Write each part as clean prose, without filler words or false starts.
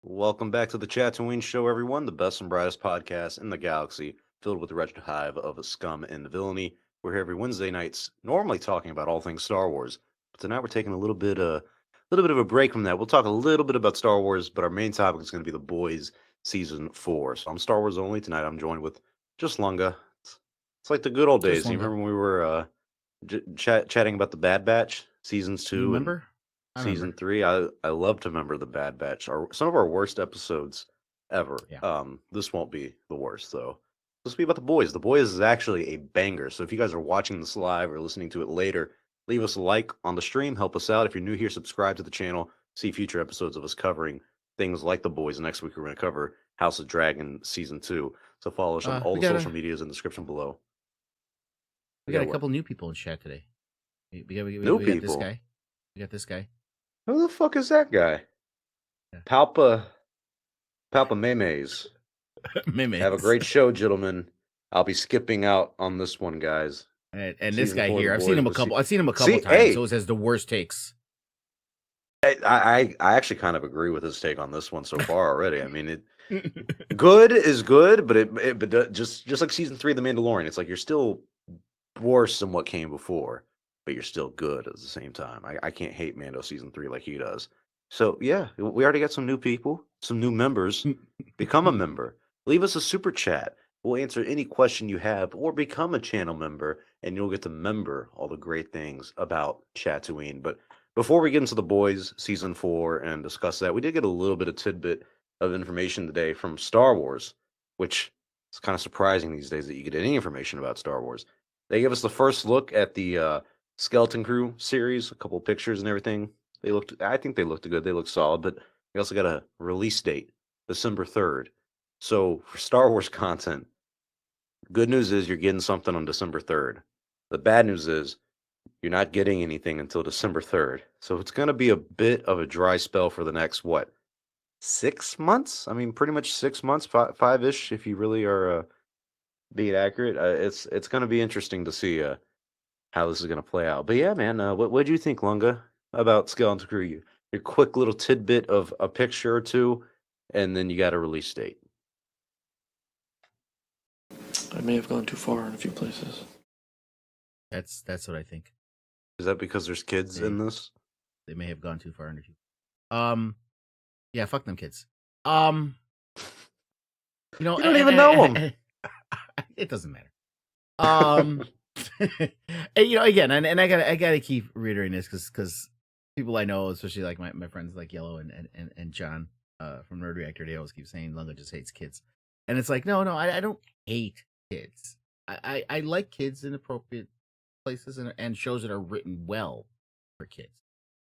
Welcome back to the Chatooine Show, everyone, the best and brightest podcast in the galaxy, filled with the wretched hive of scum and villainy. We're here every Wednesday nights, normally talking about all things Star Wars, but tonight we're taking a little bit of a break from that. We'll talk a little bit about Star Wars, but our main topic is going to be The Boys Season 4. So I'm Star Wars only. Tonight I'm joined with just Lunga. It's like the good old Just days. You longer. remember when we were chatting about the Bad Batch, Seasons You 2 and remember? I Season remember. 3? I love to remember the Bad Batch. Some of our worst episodes ever. Yeah. This won't be the worst though. This will be about The Boys. The Boys is actually a banger. So if you guys are watching this live or listening to it later, leave us a like on the stream. Help us out. If you're new here, subscribe to the channel. See future episodes of us covering things like The Boys. Next week we're going to cover House of Dragon Season 2. So follow us on all We the got social a medias in the description below. we got a what? couple new people in chat today. New we got this people? guy. We got this guy. Who the fuck is that guy? Yeah. Palpa Memes. Memes. Have a great show, gentlemen. I'll be skipping out on this one, guys. And this Season guy 4 here, The I've seen Boys him a was couple. se- I've seen him a couple See, times. hey. So it says the worst takes. I actually kind of agree with his take on this one so far already. I mean, good is good, but just like Season 3 of The Mandalorian, it's like you're still worse than what came before, but you're still good at the same time. I can't hate Mando Season 3 like he does. So yeah, we already got some new people, some new members. Become a member. Leave us a super chat. We'll answer any question you have, or become a channel member, and you'll get to member all the great things about Chatooine. But before we get into The Boys Season 4 and discuss that, we did get a little bit of tidbit of information today from Star Wars, which is kind of surprising these days that you get any information about Star Wars. They gave us the first look at the Skeleton Crew series, a couple pictures and everything. I think they looked good. They looked solid, but we also got a release date, December 3rd. So for Star Wars content, good news is you're getting something on December 3rd. The bad news is you're not getting anything until December 3rd. So it's going to be a bit of a dry spell for the next, 6 months? I mean, pretty much 6 months, five-ish, if you really are being accurate. It's going to be interesting to see how this is going to play out. But yeah, man, what do you think, Lunga, about Skeleton Crew? Your quick little tidbit of a picture or two, and then you got a release date. I may have gone too far in a few places. That's what I think. Is that because there's kids in this? They may have gone too far in a few. Yeah, fuck them kids. You don't even know them. It doesn't matter. Again, and I gotta keep reiterating this because people I know, especially like my friends like Yellow and John from Nerd Reactor, they always keep saying Lunga just hates kids, and it's like no, I don't hate kids. I like kids in appropriate places and shows that are written well for kids.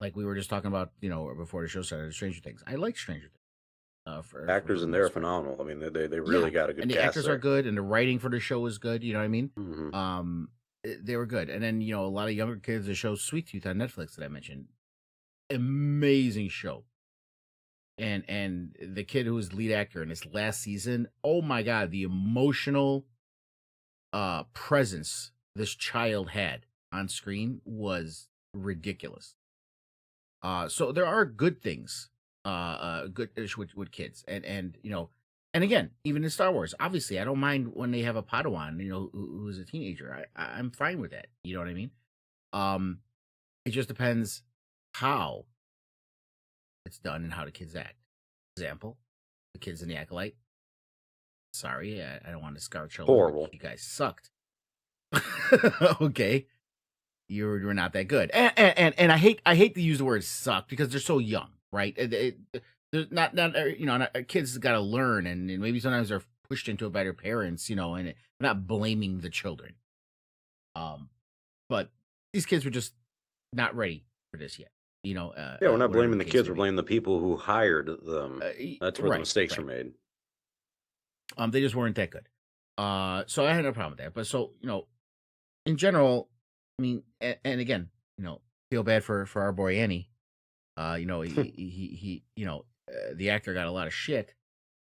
Like we were just talking about, before the show started, Stranger Things. I like Stranger Things. Actors in there are phenomenal. I mean, they really got a good and the cast actors there. are good, and the writing for the show is good. You know what I mean? Mm-hmm. They were good. And then a lot of younger kids. The show Sweet Tooth on Netflix that I mentioned, amazing show. And the kid who was the lead actor in his last season, oh my god, the emotional presence this child had on screen was ridiculous. So there are good things good with kids, and again, even in Star Wars, obviously I don't mind when they have a Padawan who's a teenager. I'm fine with that, you know what I mean. It just depends how it's done and how the kids act. Example, the kids in the Acolyte, sorry, I don't want to scar children. Horrible. You guys sucked. Okay, you're not that good, and I hate to use the word suck because they're so young, right? They're not kids got to learn, and maybe sometimes they're pushed into it by their parents, and I'm not blaming the children. But these kids were just not ready for this yet, Yeah, we're not blaming the kids. We're blaming the people who hired them. That's where the mistakes are made. They just weren't that good. So I had no problem with that. But so in general, I mean, and again, feel bad for our boy Annie. He the actor got a lot of shit.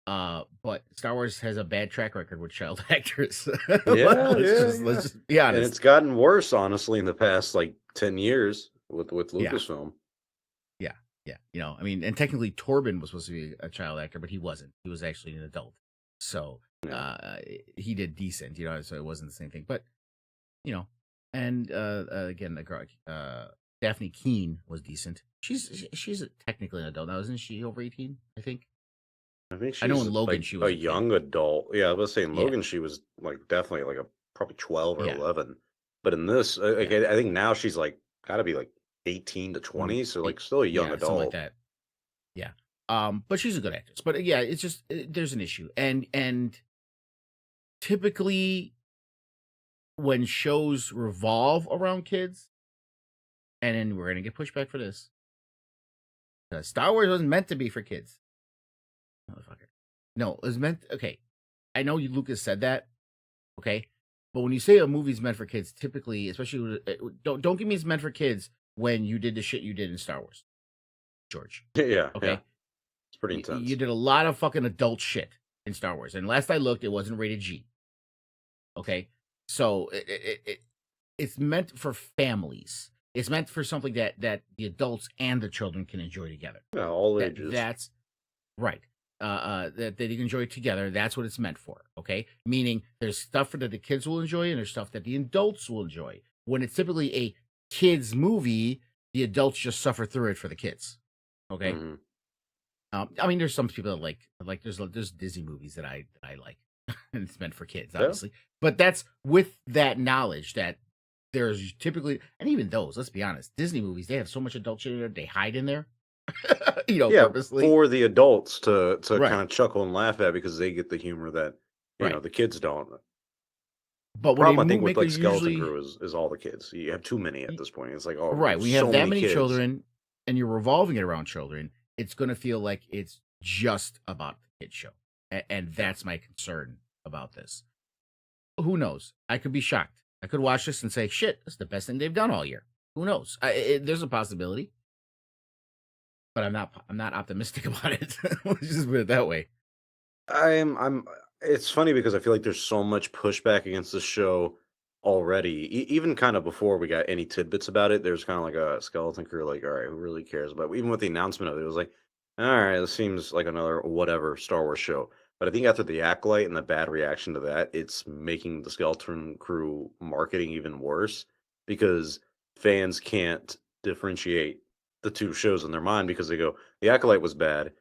But Star Wars has a bad track record with child actors. Let's just be honest. And it's gotten worse, honestly, in the past 10 years with Lucasfilm. Yeah. Yeah, I mean, and technically Torben was supposed to be a child actor, but he wasn't. He was actually an adult. So Yeah. he did decent, so it wasn't the same thing. But, and again, the girl, Daphne Keene was decent. She's technically an adult now, isn't she? Over 18, I think. I think I know she's in Logan like she a was a kid. young adult. Yeah, I was saying Yeah, Logan, she was like definitely like a probably 12 or yeah, 11. But in this, like yeah, I think now she's like got to be like 18 to mm, 20, so like still a young yeah, something like adult. that. Yeah. But she's a good actress. But yeah, it's just there's an issue, and typically when shows revolve around kids, and then we're gonna get pushback for this. Star Wars wasn't meant to be for kids, motherfucker. No, it was meant. Okay, I know Lucas said that. Okay, but when you say a movie's meant for kids, typically, especially don't give me it's meant for kids when you did the shit you did in Star Wars, George. Yeah, Okay, it's pretty you intense. did a lot of fucking adult shit in Star Wars, and last I looked, it wasn't rated G. Okay, so it's meant for families. It's meant for something that the adults and the children can enjoy together. Yeah, all ages. That's right. That they can enjoy together. That's what it's meant for. Okay, meaning there's stuff that the kids will enjoy, and there's stuff that the adults will enjoy. When it's typically a kids movie, the adults just suffer through it for the kids. Okay. Mhm. I mean, there's some people that like there's Disney movies that I like, and it's meant for kids, Yeah. obviously. But that's with that knowledge that there's typically, and even those, let's be honest, Disney movies, they have so much adult shit in there, they hide in there, Yeah, purposely. for the adults to Right. kind of chuckle and laugh at because they get the humor that Right. the kids don't. But when Problem I they think with make like a Skeleton usually Crew is all the kids. You have too many at this point. It's like, oh, right, when you have so that many many kids. children and you're revolving it around children, it's going to feel like it's just about the kid show, and that's my concern about this. Who knows? I could be shocked. I could watch this and say, "Shit, this is the best thing they've done all year." Who knows? There's a possibility, but I'm not optimistic about it. Let's just put it that way. I'm it's funny because I feel like there's so much pushback against the show already. Even kind of before we got any tidbits about it, there's kind of like a Skeleton Crew, like, all right, who really cares about it? Even with the announcement of it, it was like, all right, this seems like another whatever Star Wars show. But I think after the Acolyte and the bad reaction to that, it's making the Skeleton Crew marketing even worse because fans can't differentiate the two shows in their mind because they go, the Acolyte was bad,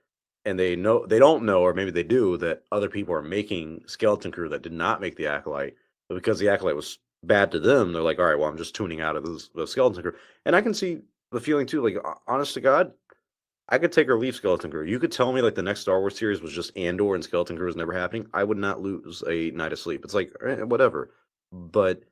and they don't know, or maybe they do, that other people are making Skeleton Crew that did not make the Acolyte, but because the Acolyte was bad to them, they're like, all right, well, I'm just tuning out of the Skeleton Crew. And I can see the feeling too. Like, honest to God, I could take or leave Skeleton Crew. You could tell me like the next Star Wars series was just Andor and Skeleton Crew was never happening. I would not lose a night of sleep. It's like whatever. But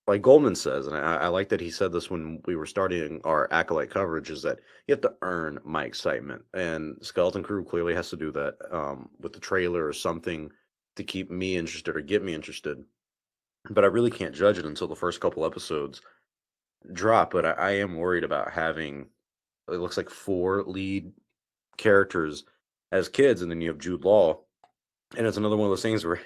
like Goldman says, and I like that he said this when we were starting our Acolyte coverage, is that you have to earn my excitement. And Skeleton Crew clearly has to do that with the trailer or something to keep me interested or get me interested. But I really can't judge it until the first couple episodes drop. But I am worried about having, it looks like 4 lead characters as kids, and then you have Jude Law. And it's another one of those things where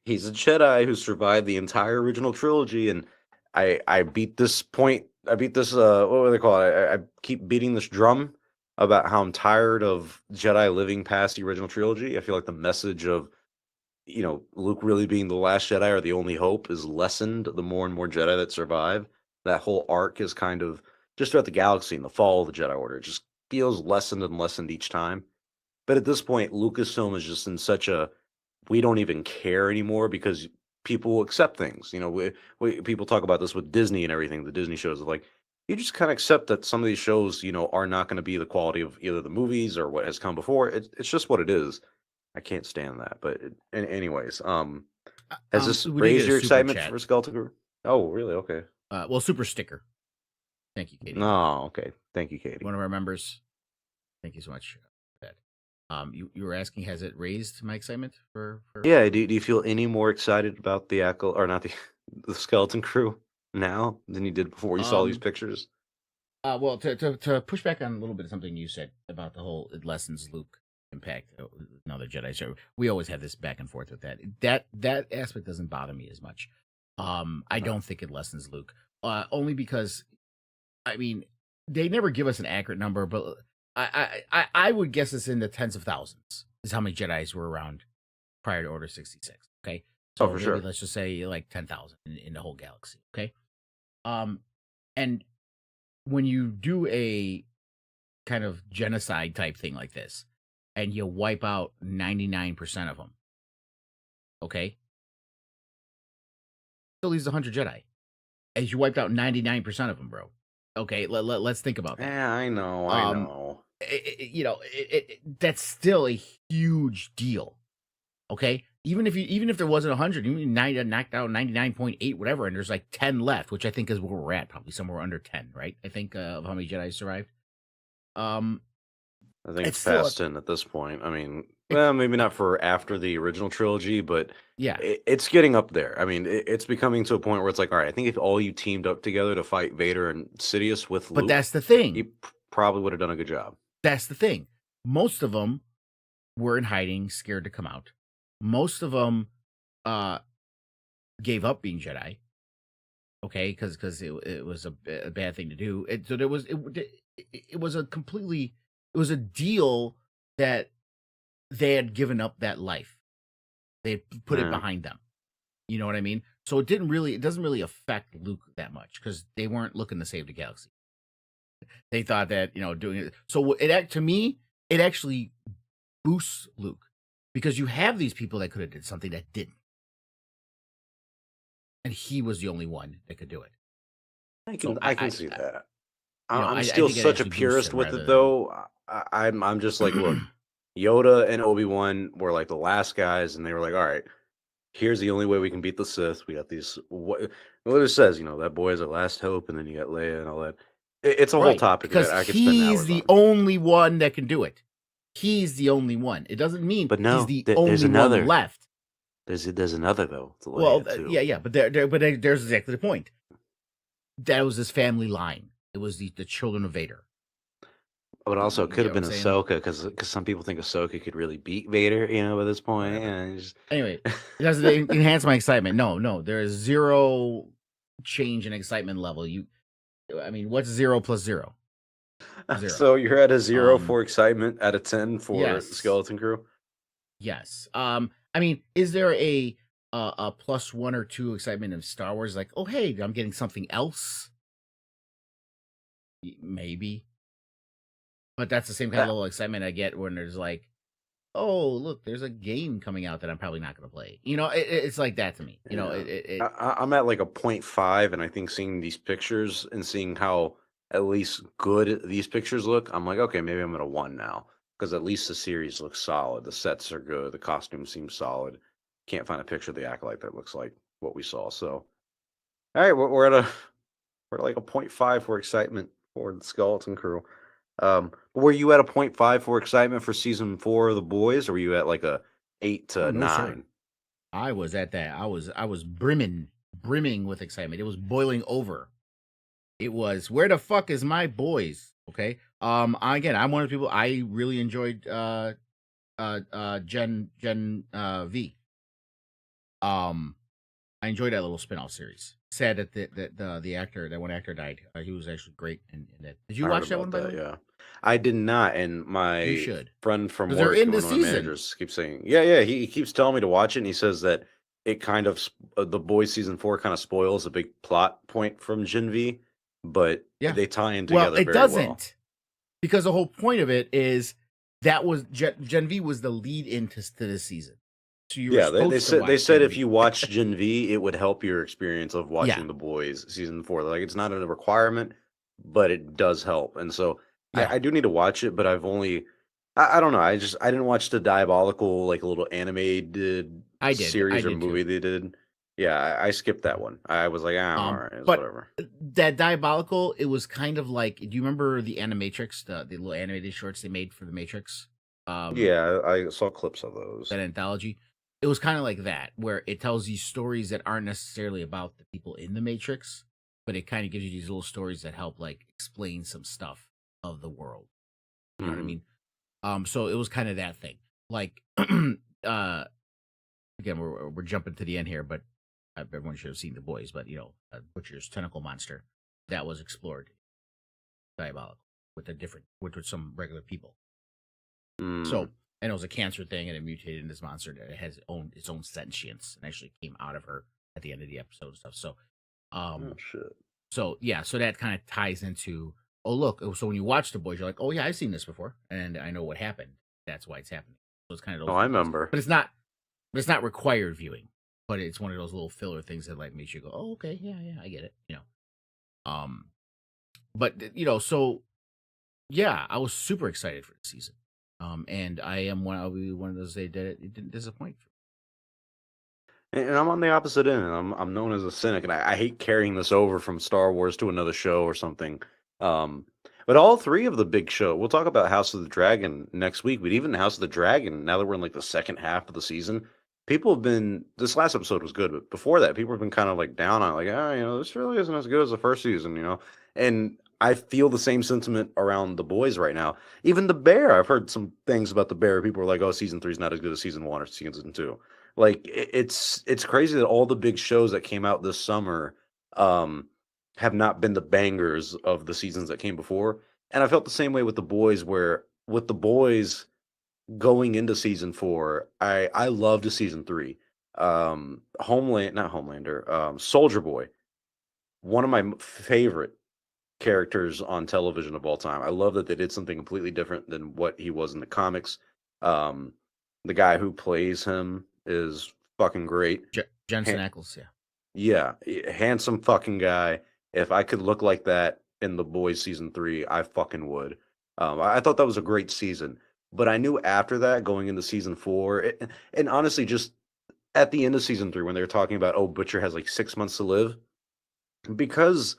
he's a Jedi who survived the entire original trilogy, and I beat this point. I beat this. What do they call it? I keep beating this drum about how I'm tired of Jedi living past the original trilogy. I feel like the message of Luke really being the last Jedi or the only hope is lessened the more and more Jedi that survive. That whole arc is kind of just throughout the galaxy and the fall of the Jedi Order. It just feels lessened and lessened each time. But at this point, Lucasfilm is just in such a we don't even care anymore because people will accept things. People talk about this with Disney and everything. The Disney shows are like you just kind of accept that some of these shows, are not going to be the quality of either the movies or what has come before. It's just what it is. I can't stand that. But anyways, has this We did raised get a your super excitement chat. for Skeleton Crew? Oh, really? Okay. Well, super sticker. Thank you, Katie. No, okay. Thank you, Katie. One of our members. Thank you so much for that. You were asking, has it raised my excitement for? Yeah. Do you feel any more excited about the or not the Skeleton Crew now than you did before you saw these pictures? Well, to push back on a little bit of something you said about the whole it lessens Luke impact another Jedi. So we always have this back and forth with that. That aspect doesn't bother me as much. I don't think it lessens Luke. Only because, I mean, they never give us an accurate number, but I would guess it's in the tens of thousands. Is how many Jedi's were around prior to Order 66. Okay, Oh, so for maybe sure. let's just say like 10,000 in the whole galaxy. Okay, um, and when you do a kind of genocide type thing like this, and you wipe out 99% of them, okay, still leaves 100 Jedi. As you wiped out 99% of them, bro. Okay, let's think about that. Yeah, I know, I Um, know. that's still a huge deal. Okay, even if there wasn't 100, even knocked out 99.8, whatever, and there's like 10 left, which I think is where we're at, probably somewhere under 10, right? I think of how many Jedi survived. Um, I think it's it's still past 10 at this point. I mean, it, well, maybe not for after the original trilogy, but yeah, it's getting up there. I mean, it's becoming to a point where it's like, all right, I think if all you teamed up together to fight Vader and Sidious with but Luke, that's the thing. you probably would have done a good job. That's the thing. Most of them were in hiding, scared to come out. Most of them gave up being Jedi. Okay, because it was a bad thing to do. So there was it was a deal that they had given up that life. They had put it Yeah. behind them. You know what I mean? So it doesn't really affect Luke that much because they weren't looking to save the galaxy. They thought that doing it. So to me, it actually boosts Luke because you have these people that could have did something that didn't, and he was the only one that could do it. I can see that. I'm I still think it such a actually boosts purist him with rather it, than though. I'm just like, look, Yoda and Obi-Wan were like the last guys, and they were like, all right, here's the only way we can beat the Sith. We got these. What it says, that boy is our last hope, and then you got Leia and all that. It's a whole right topic because that I could spend he's hours the on. only one that can do it. He's the only one. It doesn't mean But he's no, the there's only one another. left. There's another though. It's Well, Leia too. yeah, but there's exactly the point. That was his family line. It was the children of Vader. But also, it You could get have what been I'm saying? Ahsoka because some people think Ahsoka could really beat Vader. By this point, Whatever. and just... Anyway, it doesn't enhance my excitement. No, there is zero change in excitement level. I mean, what's 0 plus 0? 0. So you're at a 0 for excitement, out of 10 for Yes. Skeleton Crew. Yes. I mean, is there a plus 1 or 2 excitement of Star Wars? Like, oh hey, I'm getting something else. Maybe, but that's the same kind of level of excitement I get when there's like, oh look, there's a game coming out that I'm probably not going to play. It's like that to me. I'm at like a 0.5, and I think seeing these pictures and seeing how at least good these pictures look, I'm like, okay, maybe I'm at a 1 now because at least the series looks solid. The sets are good. The costumes seem solid. Can't find a picture of the Acolyte that looks like what we saw. So, all right, we're at like a 0.5 for excitement for the Skeleton Crew. Were you at a 0.5 for excitement for season 4 of The Boys, or were you at like a 8 to 9? No, sir. I was at that. I was brimming with excitement. It was boiling over. It was, where the fuck is my boys? Okay. Again, I'm one of the people, I really enjoyed Gen V. I enjoyed that little spin-off series. Sad that that one actor died. He was actually great in that. Did you watch that one, by the way? Yeah, I did not. And You my should. friend from 'Cause they're work, in one the of my season. managers, keeps saying, yeah, he keeps telling me to watch it, and he says that it kind of The Boys season 4 kind of spoils a big plot point from Gen V, but Yeah. they tie in together Well, it very doesn't, well. because the whole point of it is that was Gen V was the lead into this season. So you were Yeah, they supposed to said watch if Gen V. you watch Gen V, it would help your experience of watching The Boys season 4. Like, it's not a requirement, but it does help. And so Yeah. I do need to watch it, but I've only I don't know. I didn't watch the Diabolical, like a little animated I did. series I or did movie too. they did. Yeah, I skipped that one. I was like, all right, it's But whatever. that Diabolical, it was kind of like, do you remember the Animatrix, the little animated shorts they made for the Matrix? Yeah, I saw clips of those. That anthology. It was kind of like that, where it tells you stories that aren't necessarily about the people in the Matrix, but it kind of gives you these little stories that help like explain some stuff of the world. You know what I mean? So it was kind of that thing. Like, again, we're jumping to the end here, but everyone should have seen The Boys. But Butcher's tentacle monster that was explored, Diabolical, with some regular people. Mm. So, and it was a cancer thing, and it mutated in this monster that has its own sentience, and actually came out of her at the end of the episode and stuff. So, Oh shit. so yeah, so that kind of ties into, oh look, so when you watch The Boys, you're like, oh yeah, I've seen this before, and I know what happened. That's why it's happening. So it's kind of Oh, those I things. remember. But it's not required viewing. But it's one of those little filler things that like makes you go, oh okay, yeah, I get it. But so yeah, I was super excited for the season. And I'll be one of those that it didn't disappoint. And I'm on the opposite end. I'm known as a cynic, and I hate carrying this over from Star Wars to another show or something. But all three of the big show, we'll talk about House of the Dragon next week. But even House of the Dragon, now that we're in like the second half of the season, people have been. This last episode was good, but before that, people have been kind of like down on it, like, this really isn't as good as the first season. And I feel the same sentiment around The Boys right now. Even The Bear, I've heard some things about The Bear. People are like, oh, season 3 is not as good as season 1 or season 2. Like it's crazy that all the big shows that came out this summer have not been the bangers of the seasons that came before. And I felt the same way with The Boys, where with The Boys going into season 4, I loved season 3. Not Homelander, Soldier Boy, one of my favorite characters on television of all time. I love that they did something completely different than what he was in the comics. Um, the guy who plays him is fucking great. Jensen Ackles, yeah. Yeah, handsome fucking guy. If I could look like that in The Boys season 3, I fucking would. I thought that was a great season, but I knew after that, going into season 4, and honestly, just at the end of season 3, when they were talking about, oh, Butcher has like 6 months to live, because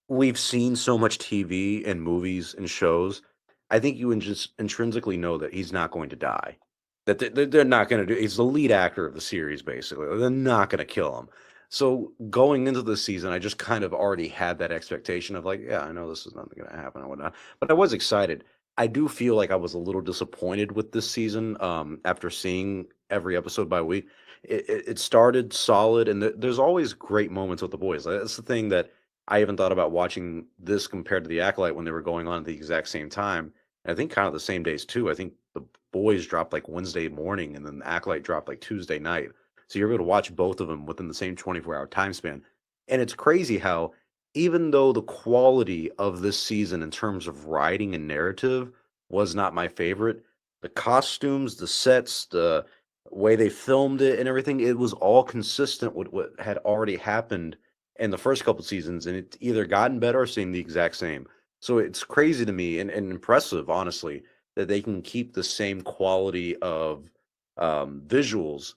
we've seen so much TV and movies and shows. I think you just intrinsically know that he's not going to die. That they're not going to do. He's the lead actor of the series, basically. They're not going to kill him. So going into the season, I just kind of already had that expectation of like, yeah, I know this is not going to happen and whatnot. But I was excited. I do feel like I was a little disappointed with this season. After seeing every episode by week, it started solid, and there's always great moments with The Boys. That's the thing that I even thought about watching this compared to The Acolyte when they were going on at the exact same time. And I think kind of the same days too. I think The Boys dropped like Wednesday morning, and then The Acolyte dropped like Tuesday night. So you're able to watch both of them within the same 24-hour time span. And it's crazy how, even though the quality of this season in terms of writing and narrative was not my favorite, the costumes, the sets, the way they filmed it and everything, it was all consistent with what had already happened in the first couple seasons, and it's either gotten better or staying the exact same. So it's crazy to me and impressive, honestly, that they can keep the same quality of visuals,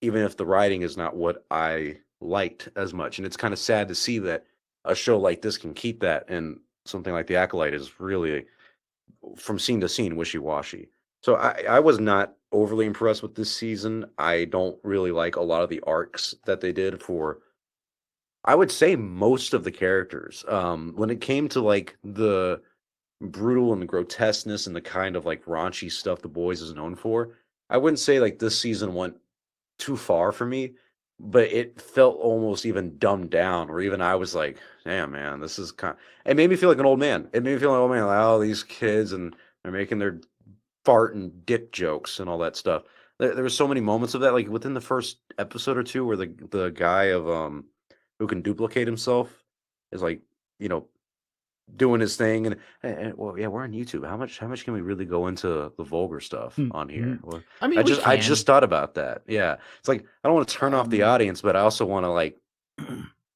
even if the writing is not what I liked as much. And it's kind of sad to see that a show like this can keep that, and something like The Acolyte is really, from scene to scene, wishy-washy. So I was not overly impressed with this season. I don't really like a lot of the arcs that they did for, I would say, most of the characters. When it came to like the brutal and the grotesqueness and the kind of like raunchy stuff The Boys is known for, I wouldn't say like this season went too far for me, but it felt almost even dumbed down, where even I was like, damn man, this is kind, it made me feel like an old man. It made me feel like an old man, like, oh, these kids, and they're making their fart and dick jokes and all that stuff. There were so many moments of that, like within the first episode or two, where the guy of who can duplicate himself is like, you know, doing his thing, and well, yeah, we're on YouTube. How much can we really go into the vulgar stuff on here? Well, I mean, I just thought about that. Yeah, it's like I don't want to turn off the audience, but I also want to like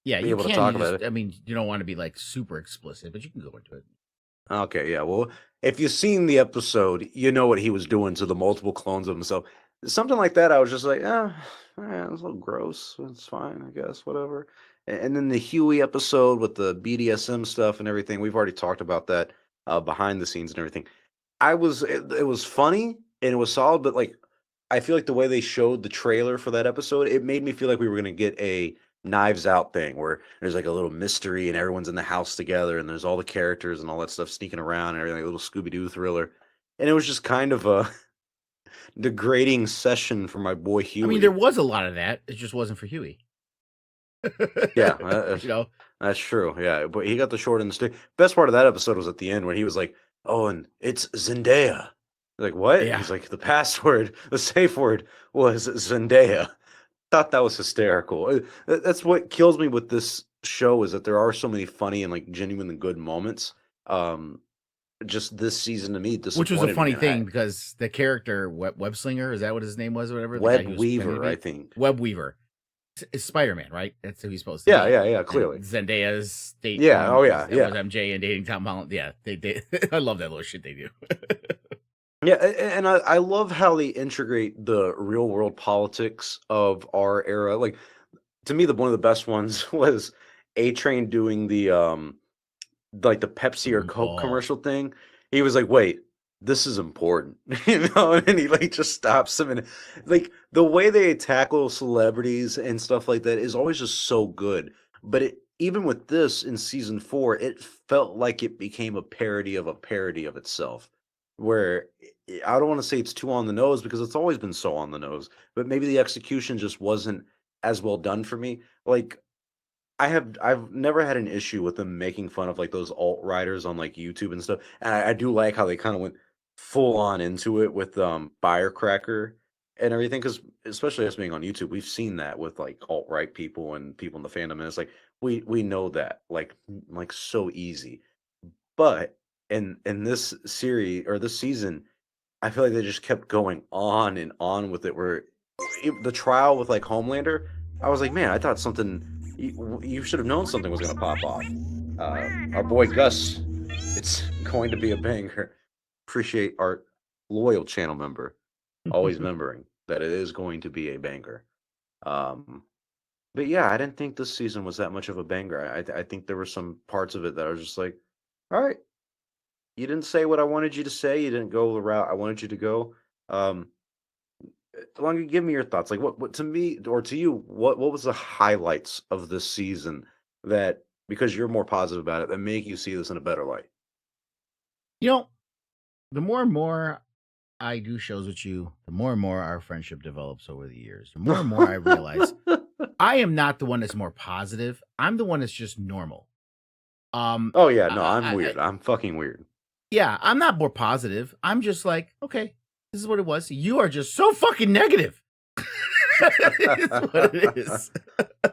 yeah, be you able can. to talk about it. I mean, you don't want to be like super explicit, but you can go into it. Okay, yeah. Well, if you've seen the episode, you know what he was doing to the multiple clones of himself. Something like that, I was just like, it's a little gross. It's fine, I guess, whatever. And then the Huey episode with the BDSM stuff and everything, we've already talked about that behind the scenes and everything. It was funny and it was solid, but like I feel like the way they showed the trailer for that episode, it made me feel like we were gonna get a Knives Out thing where there's like a little mystery and everyone's in the house together and there's all the characters and all that stuff sneaking around and everything, like a little Scooby Doo thriller. And it was just kind of a degrading session for my boy Huey. I mean, there was a lot of that. It just wasn't for Huey. Yeah, You know, That's true. Yeah, but he got the short end of the stick. Best part of that episode was at the end when he was like, "Oh, and it's Zendaya." Like, what? Yeah. He's like, the password, the safe word was Zendaya. Thought that was hysterical. That's what kills me with this show is that there are so many funny and like genuinely good moments. Um, just this season to me Which was a disappointed me. funny And thing because the character Web Slinger, is that what his name was or whatever? The guy Web who was pretending to Weaver, I be think. Web Weaver. It's Spider-Man, right? That's who he's supposed to Yeah, be. yeah, yeah. And Clearly. Zendaya's date Yeah. Oh, yeah, was yeah. MJ and dating Tom Holland. Yeah, they I love that little shit they do. Yeah, and I love how they integrate the real world politics of our era. Like to me, the one of the best ones was A Train doing the like the Pepsi or Coke Oh, commercial thing. He was like, "Wait, this is important," you know, and he like just stops him, and like the way they tackle celebrities and stuff like that is always just so good. But even with this in season 4, it felt like it became a parody of itself. Where I don't want to say it's too on the nose because it's always been so on the nose, but maybe the execution just wasn't as well done for me. Like I've never had an issue with them making fun of like those alt writers on like YouTube and stuff. And I do like how they kind of went full on into it with Firecracker and everything. Because especially us being on YouTube, we've seen that with like alt right people and people in the fandom, and it's like we know that like so easy. But in this series or this season, I feel like they just kept going on and on with it. Where the trial with like Homelander, I was like, man, I thought something. You should have known something was going to pop off. Our boy Gus, it's going to be a banger. Appreciate our loyal channel member, always remembering that it is going to be a banger. Um, but yeah, I didn't think this season was that much of a banger. I think there were some parts of it that I was just like, all right, you didn't say what I wanted you to say. You didn't go the route I wanted you to go. Um, Longer, give me your thoughts. Like, what to me or to you, what was the highlights of this season that because you're more positive about it that make you see this in a better light? you know, the more and more I do shows with you, the more and more our friendship develops over the years. The more and more I realize I am not the one that's more positive. I'm the one that's just normal. Oh yeah, no, I'm I weird. I'm fucking weird. yeah, I'm not more positive. I'm just like, okay, this is what it was. You are just so fucking negative. It's what it is.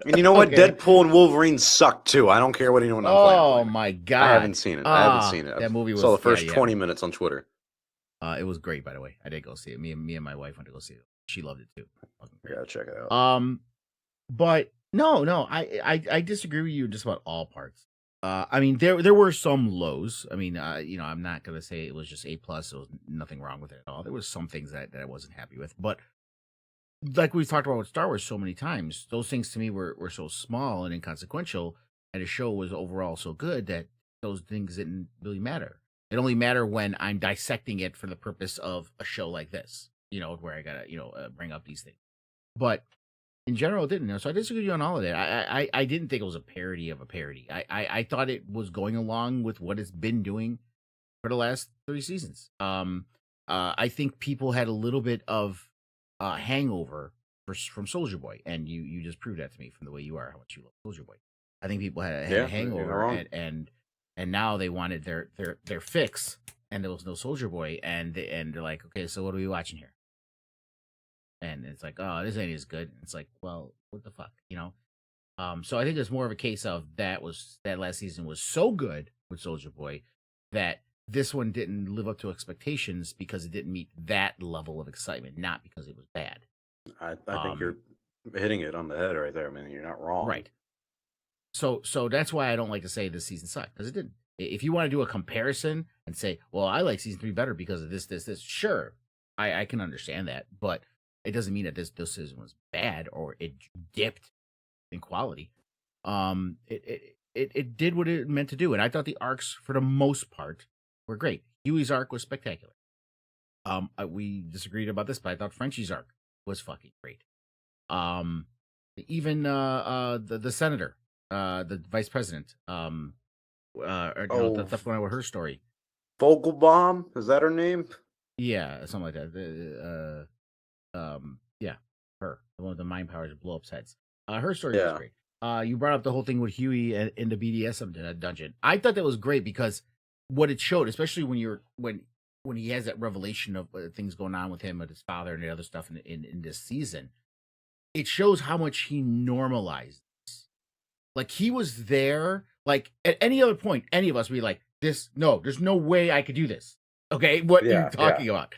And you know what? Okay. Deadpool and Wolverine suck too. I don't care what anyone. I'm playing. Oh my god. I haven't seen it. I haven't seen it. That movie was Saw the first yeah. 20 minutes on Twitter. It was great, by the way. I did go see it. Me and my wife went to go see it. She loved it too. Yeah, check it out. But no, I disagree with you in just about all parts. I mean, there were some lows. I mean, I'm not gonna say it was just A plus. There was nothing wrong with it at all. There was some things that I wasn't happy with, but like we've talked about with Star Wars so many times, those things to me were so small and inconsequential, and the show was overall so good that those things didn't really matter. It only matter when I'm dissecting it for the purpose of a show like this, where I gotta, bring up these things. But in general, it didn't. So I disagree with you on all of that. I didn't think it was a parody of a parody. I thought it was going along with what it's been doing for the last 3 seasons. I think people had a little bit of hangover from Soldier Boy, and you just proved that to me from the way you are, how much you love Soldier Boy. I think people had a You're not hangover, wrong. and now they wanted their fix, and there was no Soldier Boy, and they're like, okay, so what are we watching here? And it's like, oh, this ain't as good. It's like, well, what the fuck, So I think it's more of a case of that last season was so good with Soldier Boy that this one didn't live up to expectations because it didn't meet that level of excitement, not because it was bad. I think you're hitting it on the head right there. I mean, you're not wrong. Right. So that's why I don't like to say this season sucked, because it didn't. If you want to do a comparison and say, well, I like season 3 better because of this, sure, I can understand that, but it doesn't mean that this season was bad or it dipped in quality. It did what it meant to do, and I thought the arcs for the most part were great. Huey's arc was spectacular. We disagreed about this, but I thought Frenchie's arc was fucking great. Even the senator, the vice president, the stuff going on with her story. Vogelbaum, is that her name? Yeah, something like that. Yeah, her, the one with the mind powers to blow up heads. Her story was great. You brought up the whole thing with Huey in the BDSM dungeon. I thought that was great because what it showed, especially when he has that revelation of things going on with him, with his father, and the other stuff in this season, it shows how much he normalized. Like he was there. Like at any other point, any of us would be like, "This no, there's no way I could do this." Okay, what are you Yeah, talking about?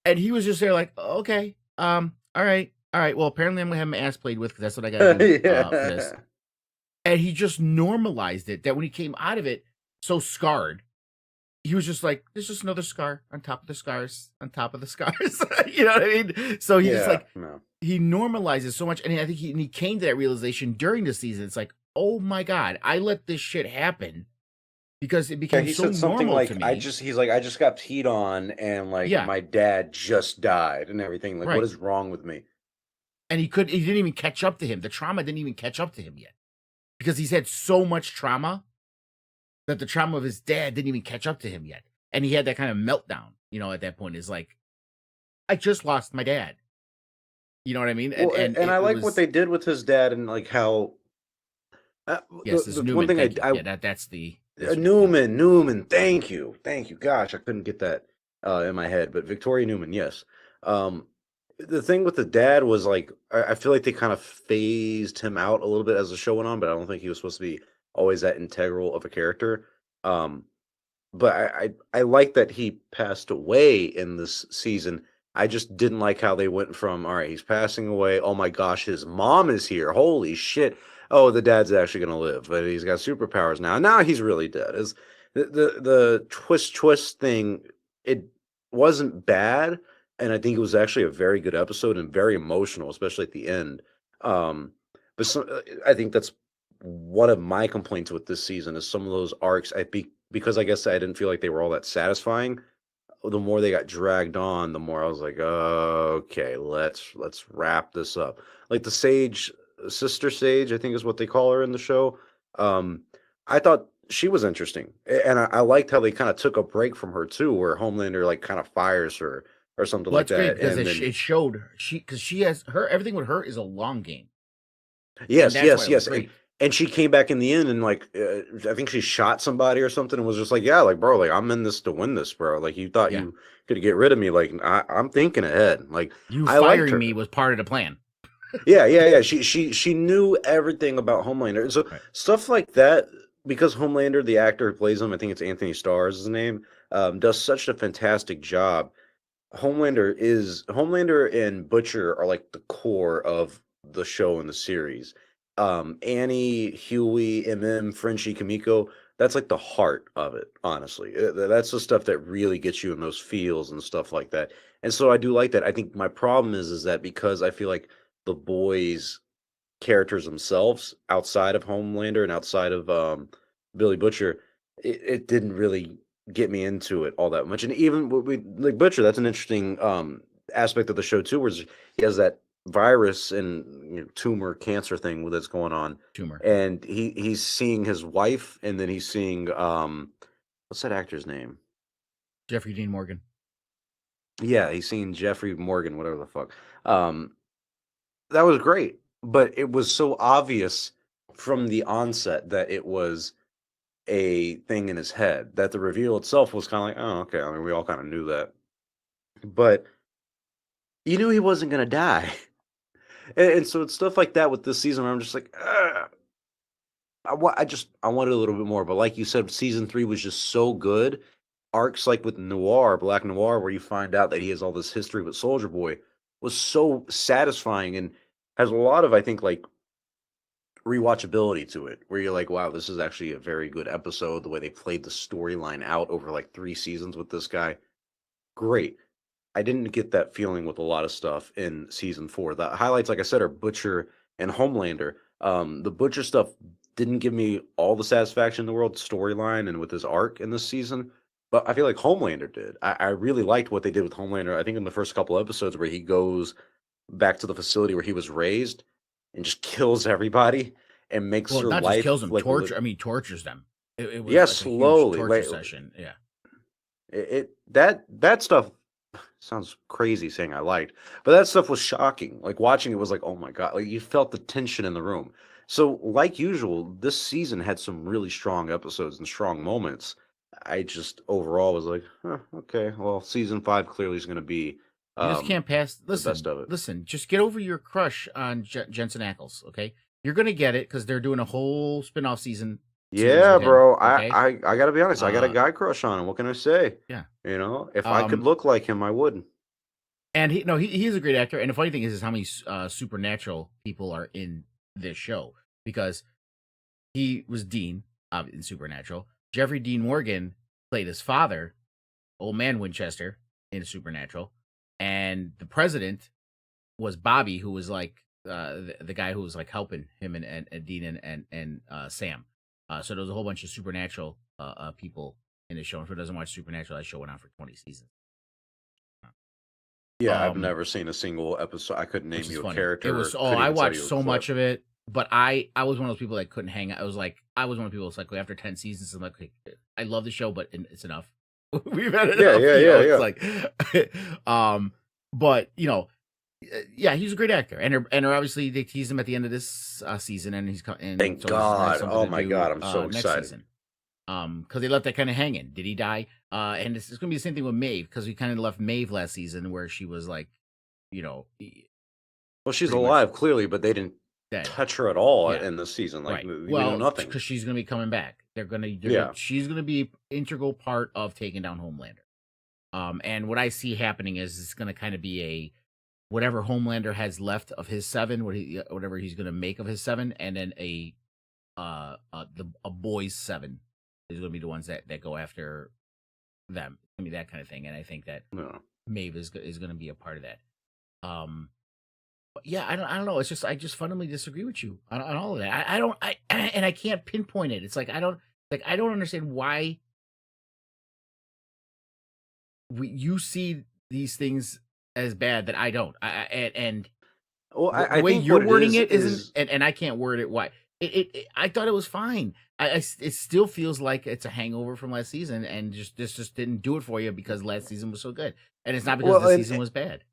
And he was just there, like, okay, all right. Well, apparently I'm gonna have my ass played with because that's what I gotta do for this. yeah, And he just normalized it. That when he came out of it so scarred, he was just like, "There's just another scar on top of the scars on top of the scars." You know what I mean? So he just yeah. like No. he normalizes so much, and I think he came to that realization during the season. It's like, oh my god, I let this shit happen because it Yeah, became he so said something normal to like, me. he's like, I just got peed on and like Yeah, my dad just died and everything. Like, what right. is wrong with me? And he didn't even catch up to him. The trauma didn't even catch up to him yet because he's had so much trauma that the trauma of his dad didn't even catch up to him yet. And he had that kind of meltdown, at that point is like, I just lost my dad. You know what I mean? Well, And and I it like what was, they did with his dad and like how yes, it's the one Newman. thing Thank you. I Yeah, that's what you Newman, thank you. Gosh, I couldn't get that in my head, but Victoria Newman, yes. The thing with the dad was like I feel like they kind of phased him out a little bit as the show went on, but I don't think he was supposed to be always that integral of a character. Um, but I like that he passed away in this season. I just didn't like how they went from, all right, he's passing away. Oh my gosh, his mom is here. Holy shit. Oh, the dad's actually gonna live, but he's got superpowers now. Now he's really dead. Is the twist thing, it wasn't bad, and I think it was actually a very good episode and very emotional, especially at the end. Um, but I think that's one of my complaints with this season is some of those arcs. Because I guess I didn't feel like they were all that satisfying. The more they got dragged on, the more I was like, okay, let's wrap this up. Like the Sage, Sister Sage, I think is what they call her in the show. Um, I thought she was interesting, and I liked how they kind of took a break from her too, where Homelander like kind of fires her or something well, like that's great that, because and then it showed because she has her everything with her is a long game, and yes, that's why yes, it was yes, great. and she came back in the end and like I think she shot somebody or something and was just like, yeah, like bro, like I'm in this to win this, bro. Like you thought Yeah, you could get rid of me, like I'm thinking ahead. Like you I liked firing her. me was part of the plan. Yeah. She knew everything about Homelander. So Right. stuff like that, because Homelander, the actor who plays him, I think it's Anthony Starr is his name, does such a fantastic job. Homelander and Butcher are like the core of the show and the series. Annie, Huey, Frenchie, Kamiko, that's like the heart of it, honestly. That's the stuff that really gets you in those feels and stuff like that. And so I do like that. I think my problem is that because I feel like the boys characters themselves outside of Homelander and outside of Billy Butcher, it didn't really get me into it all that much. And even like Butcher, that's an interesting aspect of the show too, where he has that virus and tumor cancer thing that's going on, Tumor. and he's seeing his wife, and then he's seeing what's that actor's name? Jeffrey Dean Morgan. Yeah, he's seeing Jeffrey Morgan, whatever the fuck. Um, that was great, but it was so obvious from the onset that it was a thing in his head that the reveal itself was kind of like, oh, okay. I mean, we all kind of knew that, but you knew he wasn't gonna die, and so it's stuff like that with this season where I'm just like, ugh. I wanted a little bit more, but like you said, season 3 was just so good. Arcs like with Noir, Black Noir, where you find out that he has all this history with Soldier Boy, was so satisfying and has a lot of, I think, like rewatchability to it, where you're like, wow, this is actually a very good episode. The way they played the storyline out over like 3 seasons with this guy, great. I didn't get that feeling with a lot of stuff in season 4. The highlights, like I said, are Butcher and Homelander. The Butcher stuff didn't give me all the satisfaction in the world storyline and with his arc in this season, but I feel like Homelander did. I really liked what they did with Homelander. I think in the first couple episodes where he goes back to the facility where he was raised and just kills everybody and makes Well, her not just kills life them, like tortures them. It was yeah, like a huge slowly. torture Like session. Yeah. that stuff sounds crazy saying I liked, but that stuff was shocking. Like watching it was like, oh my god, like you felt the tension in the room. So, like usual, this season had some really strong episodes and strong moments. I just overall was like, huh, okay, well, season 5 clearly is going to be You just um, can't pass. the best Listen, of it. listen. Just get over your crush on Jensen Ackles. Okay, you're gonna get it because they're doing a whole spin-off series Yeah, with him. bro. Okay. I got to be honest. I got a Uh, guy crush on him. What can I say? yeah. If I could Um, look like him, I would. and he is a great actor. And the funny thing is how many supernatural people are in this show because he was Dean in Supernatural. Jeffrey Dean Morgan played his father, Old Man Winchester, in Supernatural, and the president was Bobby, who was like the guy who was like helping him and Dean and Sam. So there was a whole bunch of supernatural people in the show. And for who doesn't watch Supernatural, that show went on for 20 seasons. Yeah, I've Um, never seen a single episode. I couldn't which name is you a funny. It character or was couldn't I even tell watched you a so much clip. of it, but I was one of those people that couldn't hang out. I was like I was one of the people that's like after 10 seasons, I'm like, okay, I love the show, but it's enough. We've had Yeah, enough, yeah, you know. yeah, It's yeah. like, but yeah, he's a great actor, and obviously they tease him at the end of this season, and and Thank so he's gonna have God. something Oh to my do God, I'm so next excited. season. Because they left that kind of hanging. Did he die? And it's gonna be the same thing with Maeve because we kind of left Maeve last season where she was like, Well, she's pretty much alive clearly, but they didn't dead. touch her at all Yeah, in this season. Like right. we know Well, nothing. because she's gonna be coming back. Yeah. She's gonna be integral part of taking down Homelander. And what I see happening is it's gonna kind of be a whatever Homelander has left of his seven, whatever he's gonna make of his seven, and then a boys seven is gonna be the ones that go after them. It's gonna be that kind of thing, and I think that No. Maeve is gonna be a part of that. Um, but yeah, I don't know. It's just I just fundamentally disagree with you on all of that. I don't and I can't pinpoint it. It's like I don't understand why you see these things as bad that I don't. And Well, the I way think you're what it wording is it isn't, is and I can't word it. Why? I thought it was fine. It still feels like it's a hangover from last season, and this just didn't do it for you because last season was so good, and it's not because well, this and season was bad.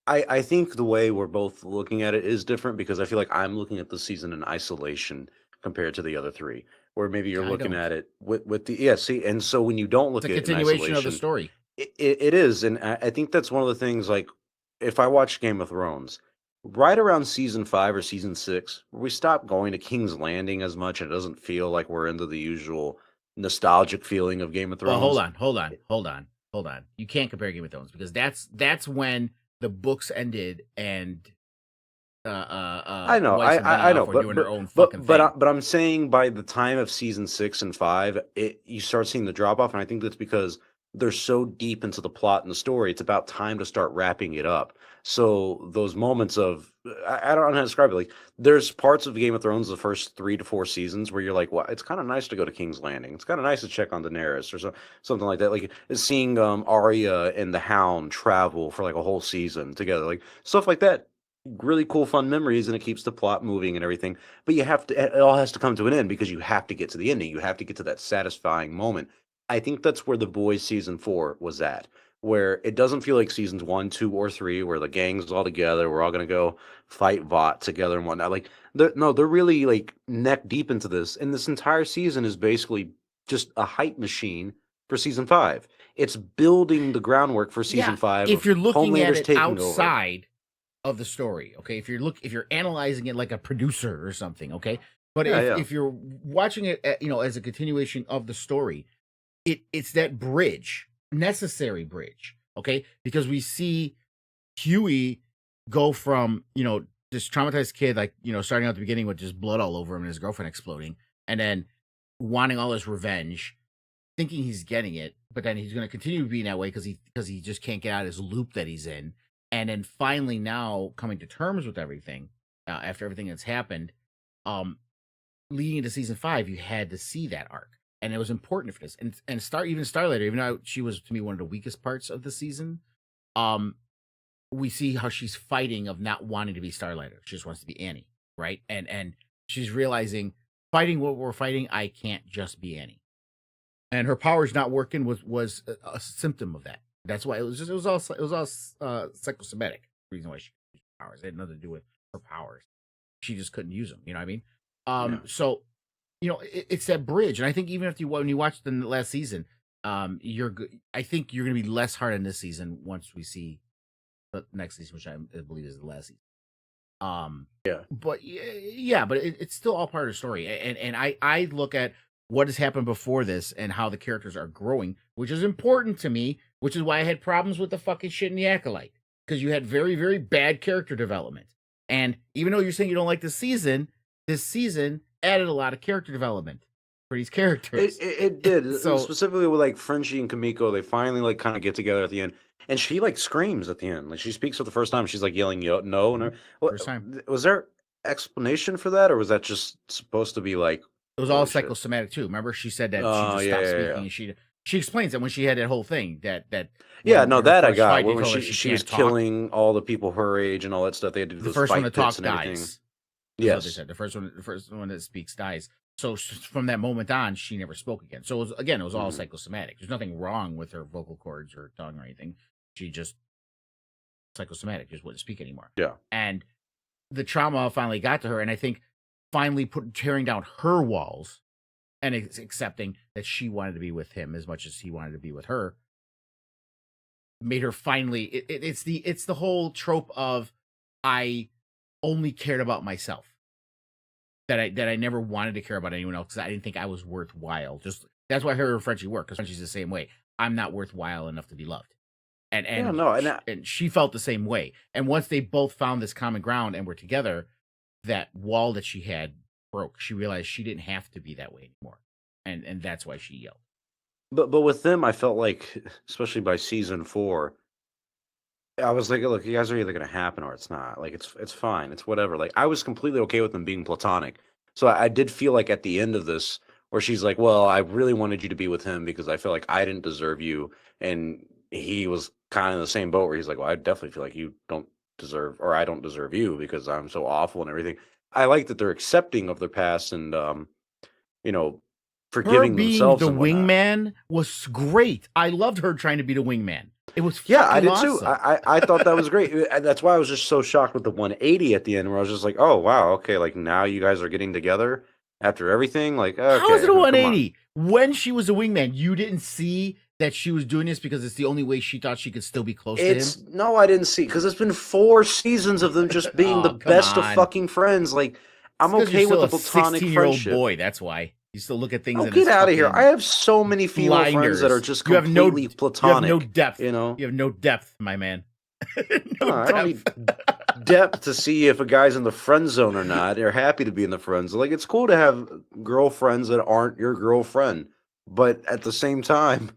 I think the way we're both looking at it is different because I feel like I'm looking at the season in isolation compared to the other three, where maybe you're I looking don't. at it with the yeah. See, and so when you don't It's look a at it in continuation of the isolation, story. it is, and I think that's one of the things. Like, if I watch Game of Thrones, right around season 5 or season 6, where we stop going to King's Landing as much, and it doesn't feel like we're into the usual nostalgic feeling of Game of Well, hold Thrones. on, hold on. You can't compare Game of Thrones because that's when the books ended and I know, Weiss and I know, Benioff were doing their own but fucking but thing. but I'm saying by the time of season 6 and 5, you start seeing the drop off, and I think that's because they're so deep into the plot and the story. It's about time to start wrapping it up. So those moments of I don't know how to describe it. Like there's parts of Game of Thrones the first 3 to 4 seasons where you're like, well, it's kind of nice to go to King's Landing. It's kind of nice to check on Daenerys or something like that. Like seeing Arya and the Hound travel for like a whole season together, like stuff like that really cool, fun memories, and it keeps the plot moving and everything. But you have to, it all has to come to an end because you have to get to the ending. You have to get to that satisfying moment. I think that's where The Boys season 4 was at, where it doesn't feel like seasons 1, 2, or 3, where the gang's all together. We're all going to go fight Vought together and whatnot. Like, they're really like neck deep into this. And this entire season is basically just a hype machine for season 5. It's building the groundwork for season Yeah, 5 if of you're looking at Homelander's it taking over. outside of the story, okay, if you're analyzing it like a producer or something, okay, but Yeah, yeah. if you're watching it as a continuation of the story, it's that bridge, necessary bridge, okay, because we see Huey go from this traumatized kid, like starting out at the beginning with just blood all over him and his girlfriend exploding, and then wanting all this revenge, thinking he's getting it, but then he's going to continue being that way because he just can't get out of his loop that he's in, and then finally now coming to terms with everything after everything that's happened, um, leading into season 5, you had to see that arc, and it was important for this, and Starlighter, even though she was to me one of the weakest parts of the season, um, we see how she's fighting of not wanting to be Starlighter. She just wants to be Annie, right? And she's realizing fighting what we're fighting, I can't just be Annie, and her powers not working was a symptom of that. That's why it was all psychosomatic reason why she used powers. It had nothing to do with her powers. She just couldn't use them. You know what I mean? Yeah. So it's that bridge, and I think even if when you watch the last season, I think you're gonna be less hard on this season once we see the next season, which I believe is the last season. Yeah. But yeah, but it's still all part of the story, and I look at what has happened before this and how the characters are growing, which is important to me, which is why I had problems with the fucking shit in the Acolyte, because you had very, very bad character development. And even though you're saying you don't like this season added a lot of character development for these characters. It did. So Specifically with like Frenchie and Kamiko, they finally like kind of get together at the end. And she like screams at the end. Like she speaks for the first time. She's like yelling no. And first time. was there explanation for that, or was that just supposed to be like It was all shit? psychosomatic too. Remember, she said that she Oh, just yeah, stopped yeah, speaking, yeah. and she explains that when she had that whole thing that Yeah, when no, her that I first got. fight, they When told her she was can't talk. killing all the people her age and all that stuff, they had to do The those first one fight to talk pits and everything. dies. Is what they Yes. said. The first one that speaks dies. So from that moment on, she never spoke again. So it was all psychosomatic. There's nothing wrong with her vocal cords or tongue or anything. She just psychosomatic, just wouldn't speak anymore. Yeah. And the trauma finally got to her, and I think finally tearing down her walls and accepting that she wanted to be with him as much as he wanted to be with her made her finally. It's the whole trope of I only cared about myself. That I never wanted to care about anyone else because I didn't think I was worthwhile. Just that's why her and Frenchie work, because Frenchie's the same way. I'm not worthwhile enough to be loved, and she felt the same way. And once they both found this common ground and were together, that wall that she had broke. She realized she didn't have to be that way anymore, and that's why she yelled. But with them, I felt like, especially by season 4, I was like, look, you guys are either gonna happen or it's not. Like it's fine, it's whatever. Like I was completely okay with them being platonic. So I did feel like at the end of this, where she's like, well, I really wanted you to be with him because I feel like I didn't deserve you, and he was kind of in the same boat where he's like, well, I definitely feel like you don't deserve, or I don't deserve you because I'm so awful and everything. I like that they're accepting of their past and you know, Her forgiving being themselves the and whatnot. wingman was great. I loved her trying to be the wingman. It was Yeah, I fucking did awesome. too. I thought that was great. And that's why I was just so shocked with the 180 at the end, where I was just like, oh wow, okay, like now you guys are getting together after everything. Like, okay, How is it a come on. 180? When she was a wingman, you didn't see that she was doing this because it's the only way she thought she could still be close to him? No, I didn't see, because it's been 4 seasons of them just being the Oh, come best of on. fucking friends. Like, I'm It's 'cause okay you're with the still a platonic 16-year-old friendship. boy. That's why you still look at things. Oh, in get his out of here! fucking I have so many female friends that are blinders. just You have completely no platonic. depth. You know, You have no depth, my man. No, I don't need depth to see if a guy's in the friend zone or not. They're happy to be in the friend zone. Like, it's cool to have girlfriends that aren't your girlfriend, but at the same time,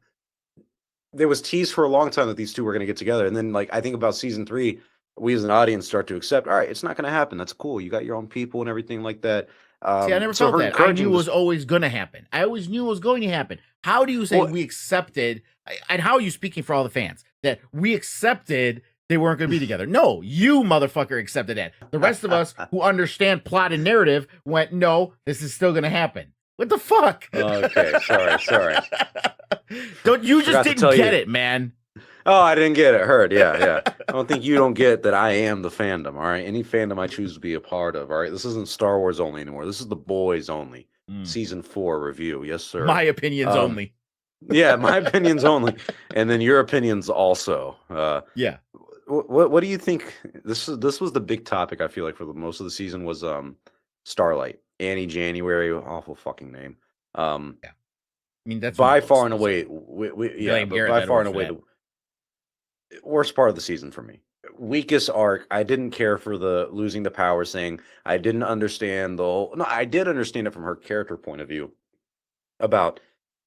there was teased for a long time that these two were going to get together, and then like I think about season 3, we as an audience start to accept. All right, it's not going to happen. That's cool. You got your own people and everything like that. See, I never So felt her that. I encouraging knew it this- was always going to happen. I always knew it was going to happen. How do you say Well- we accepted, and how are you speaking for all the fans, that we accepted they weren't going to be together? No, you motherfucker accepted that. The rest of us who understand plot and narrative went, no, this is still going to happen. What the fuck? Okay, sorry. Don't you just Forgot to didn't tell get you. it, man? Oh, I didn't get it. Heard, yeah. I don't think you don't get that I am the fandom, all right? Any fandom I choose to be a part of, all right? This isn't Star Wars only anymore. This is the boys only. Season 4 review. Yes, sir. My opinions only. Yeah, my opinions only. And then your opinions also. Yeah. What do you think? This was the big topic, I feel like, for most of the season was Starlight. Annie January, awful fucking name. I mean, that's By what far and books, away, Blame but Garrett by that far over and for away that. the worst part of the season for me. Weakest arc. I didn't care for the losing the power thing. I didn't understand the whole. No, I did understand it from her character point of view about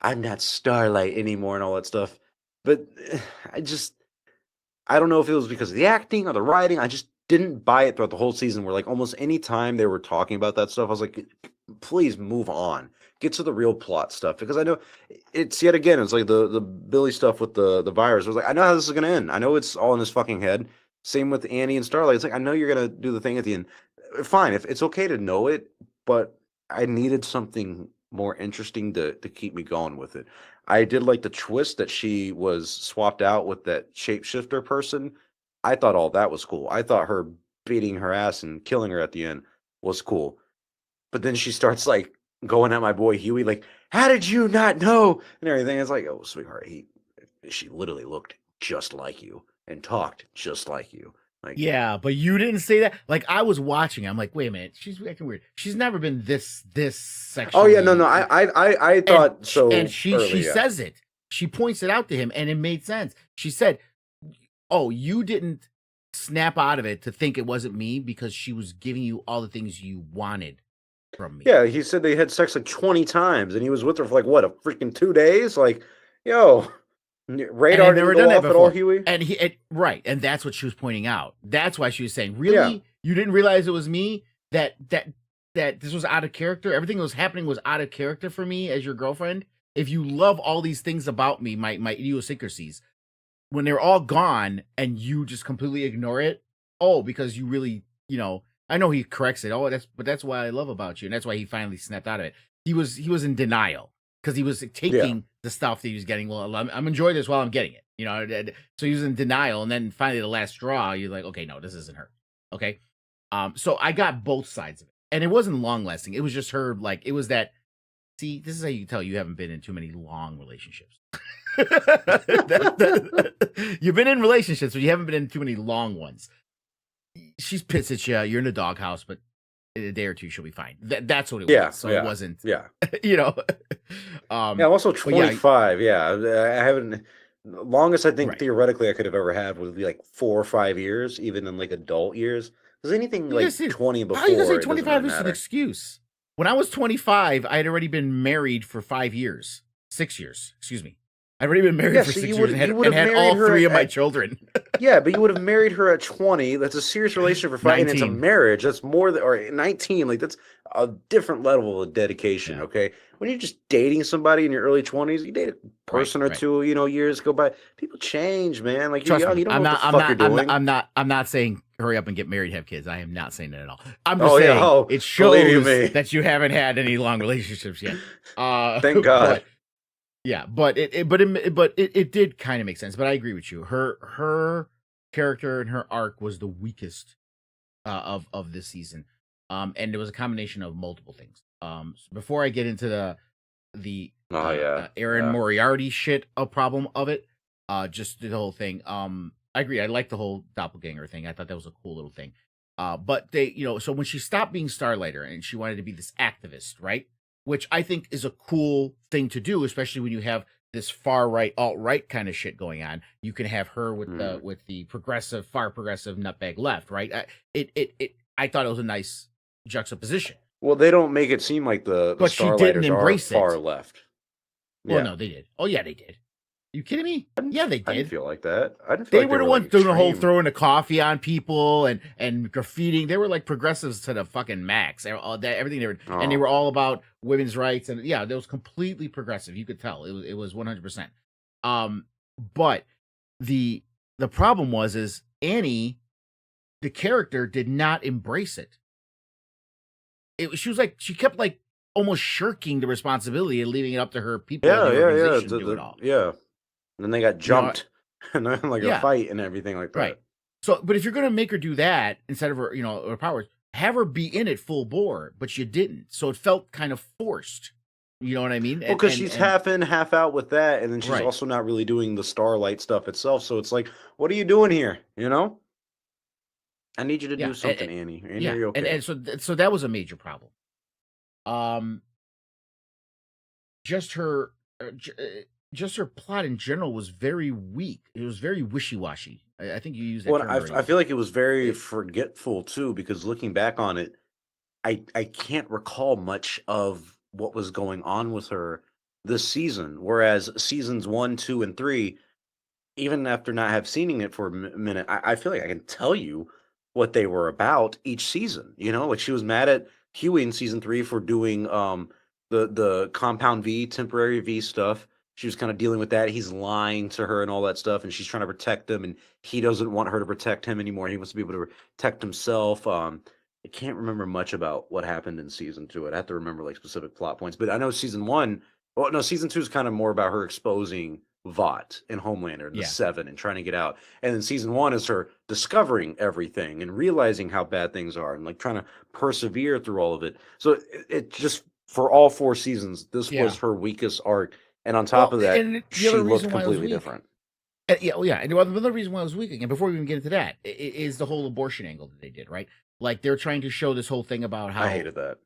I'm not Starlight anymore and all that stuff. But I don't know if it was because of the acting or the writing. I just didn't buy it throughout the whole season. Where like almost any time they were talking about that stuff, I was like, please move on. Get to the real plot stuff, because I know it's yet again. It's like the Billy stuff with the virus. I was like, I know how this is gonna end. I know it's all in his fucking head. Same with Annie and Starlight. It's like I know you're gonna do the thing at the end. Fine, if it's okay to know it, but I needed something more interesting to keep me going with it. I did like the twist that she was swapped out with that shapeshifter person. I thought all that was cool. I thought her beating her ass and killing her at the end was cool. But then she starts like going at my boy Huey, like, how did you not know? And everything. It's like, oh, sweetheart, she literally looked just like you and talked just like you. Like, Yeah, but you didn't say that. Like I was watching, I'm like, wait a minute, she's acting weird. She's never been this oh yeah, no, sexually. I thought so. And she early, yeah. says it. She points it out to him, and it made sense. She said, "Oh, you didn't snap out of it to think it wasn't me because she was giving you all the things you wanted from me." Yeah, he said they had sex like 20 times, and he was with her for like what, a freaking 2 days? Like, yo, radar And they didn't never go done that off at all, before. Huey. Right, and that's what she was pointing out. That's why she was saying, "Really, Yeah. you didn't realize it was me? That this was out of character. Everything that was happening was out of character for me as your girlfriend. If you love all these things about me, my idiosyncrasies, when they're all gone and you just completely ignore it, because you really, I know he corrects it. That's what I love about you, and that's why he finally snapped out of it. He was in denial because he was taking the stuff that he was getting. Well, I'm enjoying this while I'm getting it, So he was in denial, and then finally the last straw, you're like, okay, no, this isn't her. Okay, so I got both sides of it, and it wasn't long lasting. It was just her, like it was that. See, this is how you can tell you haven't been in too many long relationships. You've been in relationships, but you haven't been in too many long ones. She's pissed at you. You're in the doghouse, but in a day or two, she'll be fine. That's what it was. So it wasn't, Yeah. Yeah, I'm also 25. Yeah. I haven't. Longest I think theoretically I could have ever had would be like 4 or 5 years, even in like adult years. Because anything like 20 before. How you gonna say 25 is an excuse? When I was 25, I had already been married for 5 years. 6 years, excuse me. I'd already been married for 6 years and had all 3 of my children. Yeah, but you would have married her at 20. That's a serious relationship for 5, and it's a marriage. That's more than, or 19. Like, that's a different level of dedication, okay? When you're just dating somebody in your early 20s, you date a person or two, years go by. People change, man. Like, you're young, you don't know what the fuck you're doing. I'm not saying hurry up and get married, have kids. I am not saying that at all. I'm just saying it shows that you haven't had any long relationships yet. Thank God. But it did kind of make sense. But I agree with you. Her character and her arc was the weakest of this season. And it was a combination of multiple things. So before I get into the Aaron Moriarty shit problem of it, just the whole thing. I agree. I like the whole doppelganger thing. I thought that was a cool little thing. But they, so when she stopped being Starlighter and she wanted to be this activist, right? Which I think is a cool thing to do, especially when you have this far right, alt right kind of shit going on. You can have her with the progressive, far progressive nutbag left, right? I thought it was a nice juxtaposition. Well, they don't make it seem like the Starlighters are far left. Well, no, they did. Oh yeah, they did. You kidding me? Yeah, they did. I didn't feel like that. They were the ones doing the whole throwing the coffee on people and graffitiing. They were like progressives to the fucking max. Everything they were, and they were all about women's rights. And yeah, they was completely progressive. You could tell it was 100%. But the problem is Annie, the character, did not embrace it. She was like, she kept like almost shirking the responsibility and leaving it up to her people. To do it all. Yeah. And then they got jumped and then like a fight and everything like that. Right. So, but if you're going to make her do that instead of her, her powers, have her be in it full bore, but you didn't. So it felt kind of forced. You know what I mean? Well, because she's half in, half out with that. And then she's also not really doing the Starlight stuff itself. So it's like, what are you doing here? I need you to do something, Annie. Annie, are you okay? And so that was a major problem. Just her plot in general was very weak. It was very wishy-washy. I think you used that term I feel like it was very forgetful too, because looking back on it, I can't recall much of what was going on with her this season. Whereas seasons 1, 2, and 3, even after not have seen it for a minute, I feel like I can tell you what they were about each season. Like she was mad at Huey in season 3 for doing the compound V, temporary V stuff. She was kind of dealing with that. He's lying to her and all that stuff, and she's trying to protect him, and he doesn't want her to protect him anymore. He wants to be able to protect himself. I can't remember much about what happened in season 2. I'd have to remember like specific plot points, but I know season 1. Well, no, season 2 is kind of more about her exposing Vought in Homelander and the Yeah. Seven and trying to get out. And then season 1 is her discovering everything and realizing how bad things are and like trying to persevere through all of it. So it just for all 4 seasons, this Yeah. was her weakest arc. And on top Well, of that, and the she other looked reason why it was completely weak. different. Yeah, and the other reason why I was weak again, before we even get into that, is the whole abortion angle that they did, right? Like they're trying to show this whole thing about how I hated that.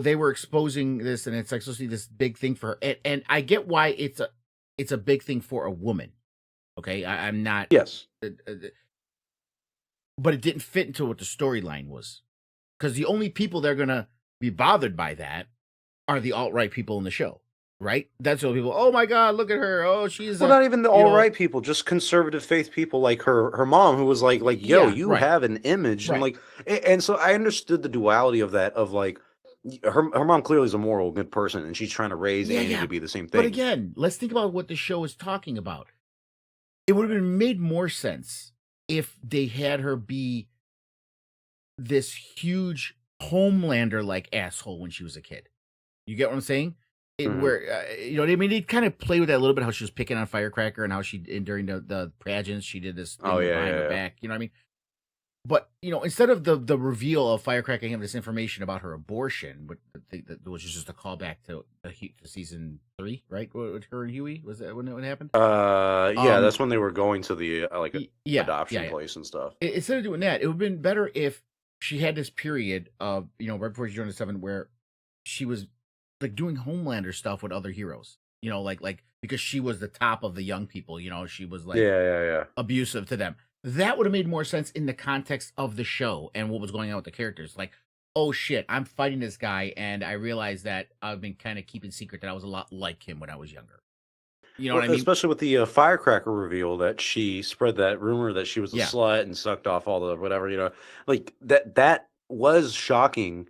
they were exposing this, and it's like supposed to be this big thing for her, and I get why it's a big thing for a woman. Okay, I'm not, Yes. but it didn't fit into what the storyline was, because the only people that are gonna be bothered by that are the alt-right people in the show, right? That's what people. Oh my God, look at her! Oh, she's Well, a, not even the you know, all right people, just conservative faith people like her mom, who was like, yo, yeah, you right, have an image, and right. like, and so I understood the duality of that, of like, her mom clearly is a moral good person, and she's trying to raise Yeah, Annie yeah. to be the same But thing. again, let's think about what the show is talking about. It would have been made more sense if they had her be this huge Homelander like asshole when she was a kid. You get what I'm saying? Mhm. Where you know what I mean? They kind of play with that a little bit. How she was picking on Firecracker and how she during the pageants she did this thing Oh yeah, behind yeah, her yeah. back. You know what I mean? But you know, instead of the reveal of Firecracker having this information about her abortion, which is just a callback to season 3, right? With her and Huey, was that when it happened? Yeah, that's when they were going to the like Yeah, adoption yeah. place and stuff. Instead of doing that, it would have been better if she had this period of, you know, right before she joined the Seven, where she was like doing Homelander stuff with other heroes. You know, like because she was the top of the young people. You know, she was like Yeah. abusive to them. That would have made more sense in the context of the show and what was going on with the characters. Like, oh shit, I'm fighting this guy, and I realized that I've been kind of keeping secret that I was a lot like him when I was younger. You know Well, what I mean? especially with the Firecracker reveal that she spread that rumor that she was a Yeah. slut and sucked off all the whatever, like that was shocking.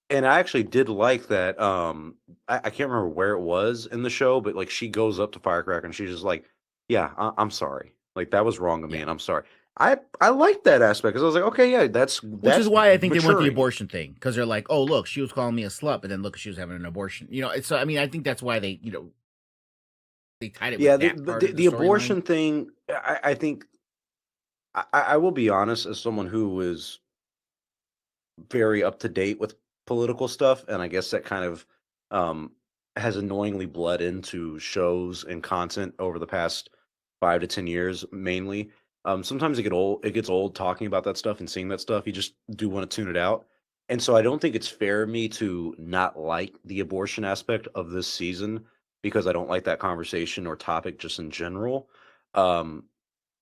And I actually did like that. I can't remember where it was in the show, but like she goes up to Firecracker and she's just like, "Yeah, I'm sorry. Like that was wrong of me, Yeah. and I'm sorry." I liked that aspect because I was like, "Okay, yeah, Which is why I think they went the maturing." abortion thing, because they're like, oh look, she was calling me a slut, but then look, she was having an abortion. You know, it's, so I mean, I think that's why they, you know, they tied it Yeah, with that part of the the storyline. abortion thing. I think I will be honest, as someone who is very up to date with political stuff, and I guess that kind of um, has annoyingly bled into shows and content over the past 5 to 10 years, mainly. Sometimes it gets old talking about that stuff and seeing that stuff. You just do want to tune it out, and so I don't think it's fair of me to not like the abortion aspect of this season because I don't like that conversation or topic just in general. Um,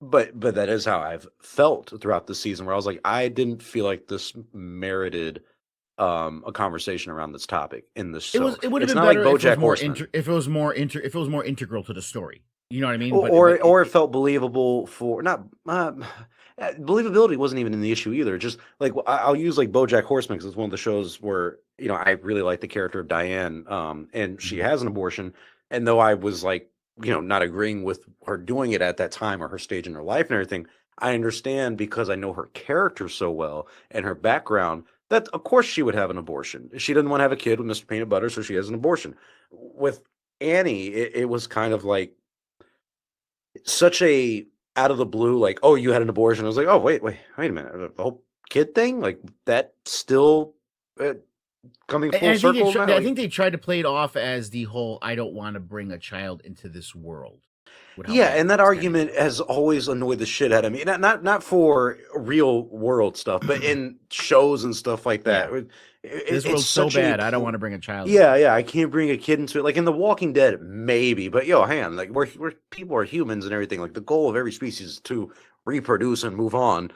but that is how I've felt throughout the season, where I was like, I didn't feel like this merited a conversation around this topic in this show. It would have It's been not like better if it was BoJack more Horseman. if it was more integral to the story. You know what I mean? Or it felt believable for not believability wasn't even in the issue either. Just like I'll use like BoJack Horseman because it's one of the shows where I really like the character of Diane, and she Mhm. has an abortion, and though I was like not agreeing with her doing it at that time or her stage in her life and everything, I understand because I know her character so well and her background that of course she would have an abortion. She doesn't want to have a kid with Mr. Peanut Butter, so she has an abortion. With Annie, it was kind of like such a out of the blue, like, "Oh, you had an abortion." I was like, "Oh, wait a minute, the whole kid thing, like that still uh, coming And full I think circle now." I Like, think they tried to play it off as the whole "I don't want to bring a child into this world" with how yeah, bad and it that was kind of argument deal. has always annoyed the shit out of me. Not for real world stuff, but in shows and stuff like that. Yeah, this It's world's so such a bad, I don't want to bring a child into yeah, it. yeah. I can't bring a kid into it. Like in The Walking Dead, maybe, but hang on, like we're people are humans and everything. Like the goal of every species is to reproduce and move on.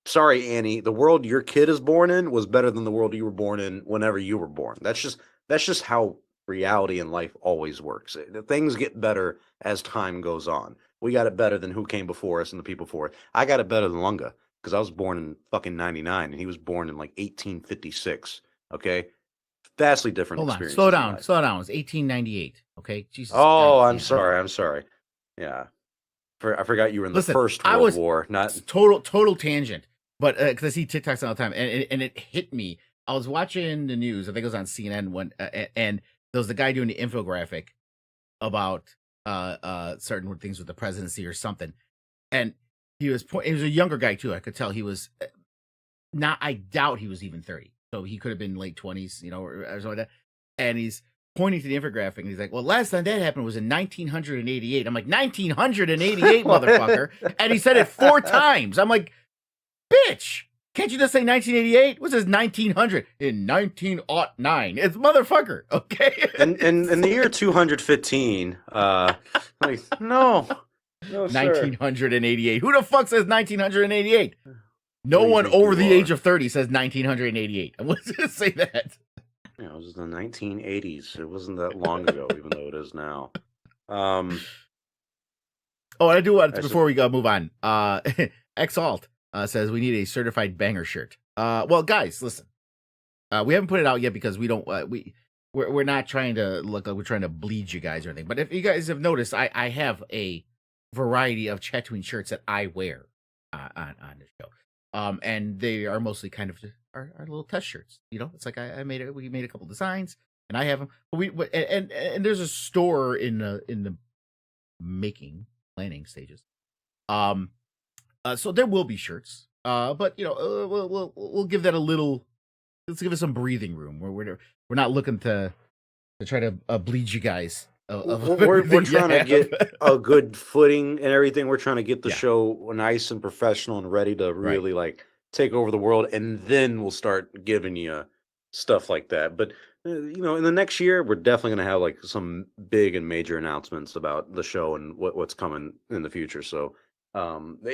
Sorry, Annie, the world your kid is born in was better than the world you were born in whenever you were born. That's just how reality in life always works. Things get better as time goes on. We got it better than who came before us and the people before it. I got it better than Lunga because I was born in fucking 99 and he was born in like 1856. Okay? Vastly different Hold on, slow experiences in down, life. slow down. It's 1898. Okay, Jesus Oh, Christ, I'm man. sorry. I'm sorry. Yeah. I forgot you were in the Listen, First I World was War, not total tangent, but because I see TikToks all the time, and it hit me. I was watching the news. I think it was on CNN when, and there was the guy doing the infographic about certain things with the presidency or something. And he was a younger guy too. I could tell he was not. I doubt he was even 30, so he could have been late 20s, or something like that. And he's pointing to the infographic, and he's like, "Well, last time that happened was in 1988." I'm like, 1988, motherfucker! And he said it 4 times. I'm like, bitch. Can't you just say 1988? What says 1900? In 1909. It's motherfucker, okay? And in the year 215, like, no, sir. 1988. Who the fuck says 1988? No What do you one think over you the are? age of 30 says 1988. I was going to say that. It was the 1980s. It wasn't that long ago, even though it is now. Oh, and I do want to, before we move on, Exalt says we need a certified banger shirt. Well, guys, listen. We haven't put it out yet because we don't. We're not trying to look like we're trying to bleed you guys or anything. But if you guys have noticed, I have a variety of Chatooine shirts that I wear on the show. And they are mostly kind of just our little test shirts. It's like we made a couple designs, and I have them. But and there's a store in the planning stages. So there will be shirts. But we'll give that a little. Let's give it some breathing room. We're not looking to try to bleed you guys. We're trying to get a good footing and everything. We're trying to get the show nice and professional and ready to really like take over the world, and then we'll start giving you stuff like that. But in the next year, we're definitely going to have like some big and major announcements about the show and what's coming in the future. So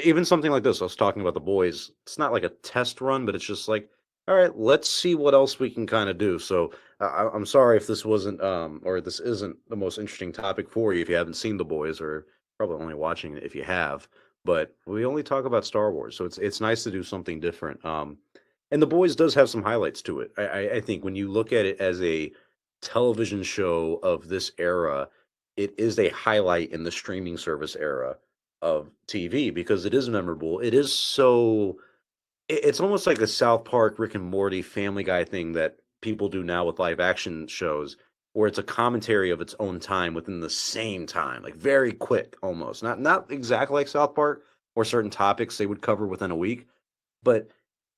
even something like this, I was talking about The Boys. It's not like a test run, but it's just like, all right, let's see what else we can kind of do. So I'm sorry if this wasn't or this isn't the most interesting topic for you if you haven't seen The Boys, or probably only watching it if you have. But we only talk about Star Wars, so it's nice to do something different. And The Boys does have some highlights to it. I think when you look at it as a television show of this era, it is a highlight in the streaming service era of TV because it is memorable. It is so. It's almost like a South Park, Rick and Morty, Family Guy thing that people do now with live action shows, where it's a commentary of its own time within the same time, like very quick almost. Not exactly like South Park, or certain topics they would cover within a week, but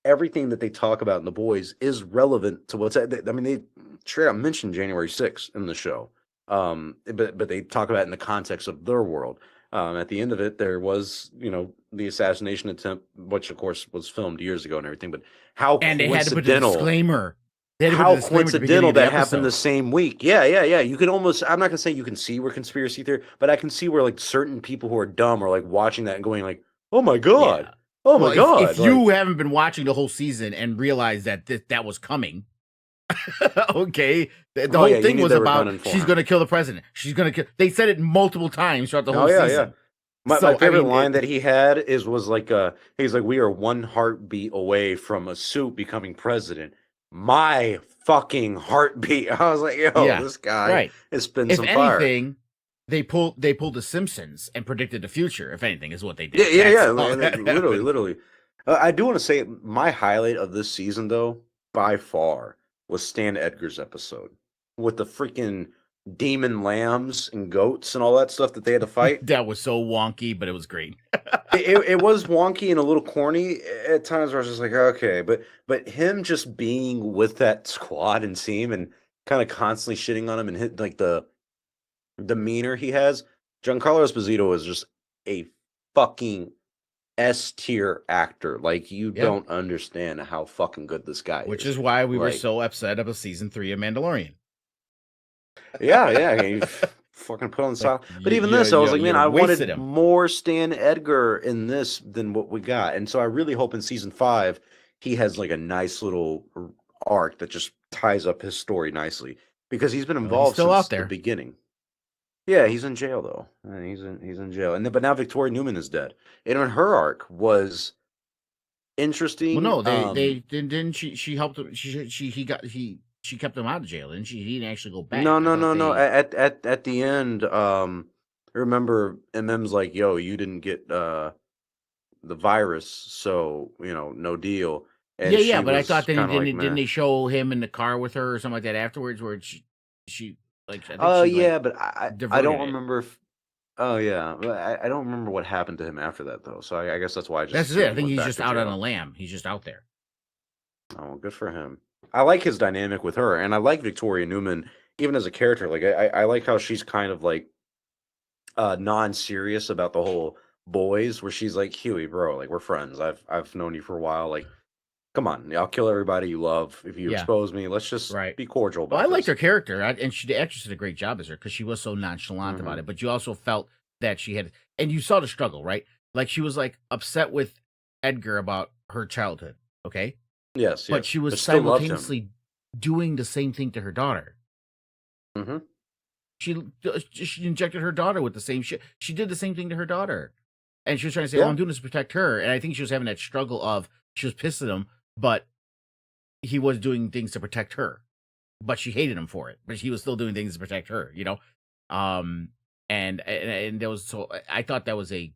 everything that they talk about in The Boys is relevant to what's. I mean, they straight up mention January 6th in the show, but they talk about it in the context of their world. At the end of it, there was, the assassination attempt, which of course was filmed years ago and everything. But how and they had to put the coincidental? disclaimer. How coincidental that happened the same week? Yeah. You can almost. I'm not gonna say you can see where conspiracy theory, but I can see where like certain people who are dumb are like watching that and going like, "Oh my god, Yeah. oh my god!" If you haven't been watching the whole season and realized that that was coming. Okay, the whole thing was about she's going to kill the president. She's going to kill. They said it multiple times throughout the whole season. Yeah. My favorite line that he had was like, he's like, "We are one heartbeat away from a suit becoming president." My fucking heartbeat. I was like, "Yo, this guy has been some fire." If anything, they pulled the Simpsons and predicted the future. If anything, is what they did. Yeah. Literally. I do want to say my highlight of this season, though, by far, was Stan Edgar's episode with the freaking demon lambs and goats and all that stuff that they had to fight. That was so wonky, but it was great. it was wonky and a little corny at times, where I was just like, okay, but him just being with that squad and team and kind of constantly shitting on him and hit like the demeanor he has. Giancarlo Esposito is just a fucking S-tier actor. Like, you don't understand how fucking good this guy is. Which is why we were so upset about season 3 of Mandalorian. Yeah. You fucking put on the side. But even this, I was like, man, I wanted more Stan Edgar in this than what we got. And so I really hope in season 5 he has like a nice little arc that just ties up his story nicely, because he's been involved since the beginning. Yeah, he's in jail though. He's in jail, but now Victoria Newman is dead, and her arc was interesting. Well, no, they didn't. She helped him. She kept him out of jail, didn't she? He didn't actually go back. No. At the end, I remember MM's like, "Yo, you didn't get the virus, so no deal." And but I thought that didn't they show him in the car with her or something like that afterwards, where she like. But I don't remember Oh yeah, but I don't remember what happened to him after that though. So I guess that's why I just That's it. assumed I he think went he's back just to out on a jail. lamb. He's just out there. Oh, good for him. I like his dynamic with her, and I like Victoria Newman even as a character. Like I like how she's kind of like non-serious about the whole boys, where she's like, Huey, bro, like we're friends. I've known you for a while. Like, come on, I'll kill everybody you love if you Yeah, expose me. Let's just right. be cordial Well, I about liked her this. character, and the actress did a great job as her because she was so nonchalant about Hmm. it. But you also felt that she had, and you saw the struggle, right? Like she was like upset with Edgar about her childhood, okay, Yes, but yes, she was but still loved him. simultaneously doing the same thing to her daughter. Hmm. She injected her daughter with the same shit. She did the same thing to her daughter, and she was trying to say, "Oh, Yeah, I'm doing this to protect her." And I think she was having that struggle of she was pissed at him, but he was doing things to protect her. But she hated him for it. But he was still doing things to protect her, you know. Um, and there was so I thought that was a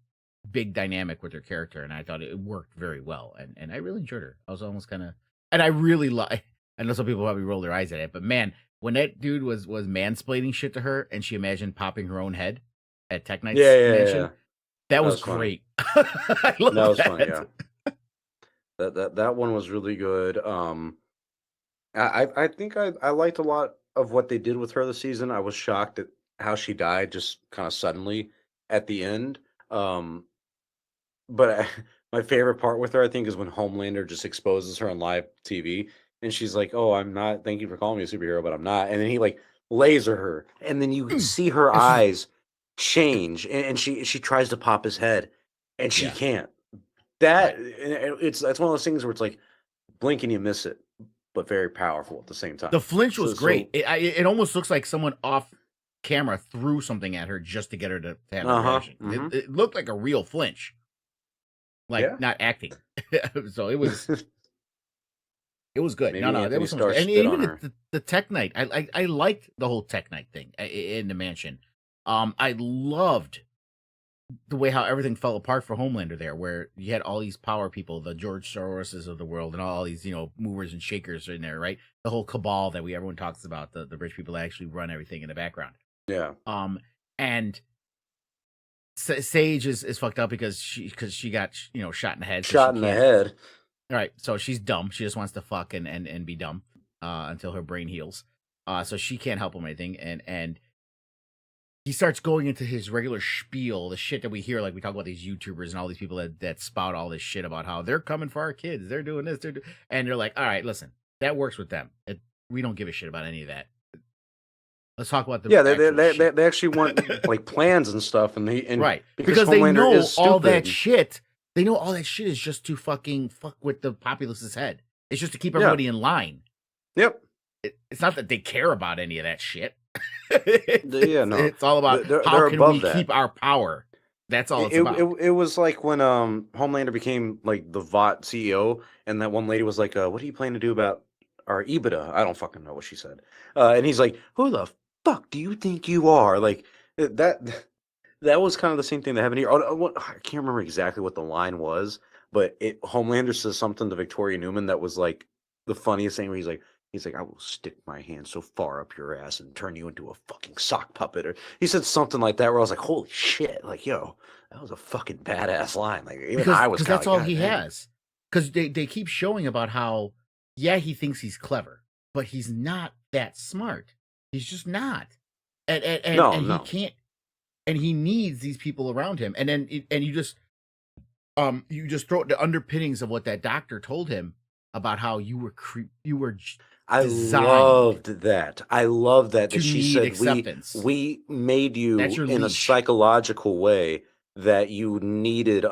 big dynamic with her character, and I thought it worked very well, and I really enjoyed her. I was almost kind of, and I really like. I know some people probably roll their eyes at it, but man, when that dude was mansplaining shit to her, and she imagined popping her own head at Tech yeah, Knight's yeah, yeah, mansion, yeah. that That was was funny. great. I That love was funny. that. Yeah, that one was really good. I think I liked a lot of what they did with her this season. I was shocked at how she died just kind of suddenly at the end. Um, but my favorite part with her, I think, is when Homelander just exposes her on live TV, and she's like, "Oh, I'm not. Thank you for calling me a superhero, but I'm not." And then he like laser her, and then you see her And she's eyes change, and she tries to pop his head, and she yeah, can't. That right. it's that's one of those things where it's like blink and you miss it, but very powerful at the same The time. flinch was So great. It almost looks like someone off camera threw something at her just to get her to have the uh-huh. reaction. Hmm. It looked like a real flinch, like Yeah. not acting. So it was good. No, Maybe no, there Anthony was so much good. Starr And spit even on her. the Tech Knight, I liked the whole Tech Knight thing in the mansion. I loved the way how everything fell apart for Homelander there, where you had all these power people, the George Soroses of the world, and all these movers and shakers in there, right? The whole cabal that everyone talks about, the rich people that actually run everything in the background. Yeah. And Sage is fucked up because she got shot in the head, so she Shot in the can't. head. All right, so she's dumb. She just wants to fuck and be dumb until her brain heals. So she can't help him anything, and he starts going into his regular spiel, the shit that we hear, like we talk about these YouTubers and all these people that spout all this shit about how they're coming for our kids, they're doing this, and they're like, all right, listen, that works with them. We don't give a shit about any of that. Let's talk about the Yeah, actual shit. they actually want like plans and stuff, and Right. because Because they Homelander know is all that stupid. shit. They know all that shit is just to fucking fuck with the populace's head. It's just to keep Yeah. everybody in line. Yep. It's not that they care about any of that shit. Yeah. No. It's all about They're how can we above that. keep our power. That's all it's It, about. it was like when Homelander became like the VOT CEO, and that one lady was like, "What do you plan to do about our EBITDA?" I don't fucking know what she said. And he's like, "Who the fuck do you think you are?" Like that. That was kind of the same thing that happened here. I can't remember exactly what the line was, but Homelander says something to Victoria Newman that was like the funniest thing. Where he's like, "I will stick my hand so far up your ass and turn you into a fucking sock puppet." Or he said something like that. Where I was like, "Holy shit!" Like, yo, that was a fucking badass line. Like, even I was Because kind of that's like, all "God he damn." has. Because they keep showing about how, yeah, he thinks he's clever, but he's not that smart. He's just not. No, And he no. can't, and he needs these people around him. And then and you just throw the underpinnings of what that doctor told him about how you were I designed loved that. I love that to she need said acceptance. we made That's you your in a leash. psychological way that you needed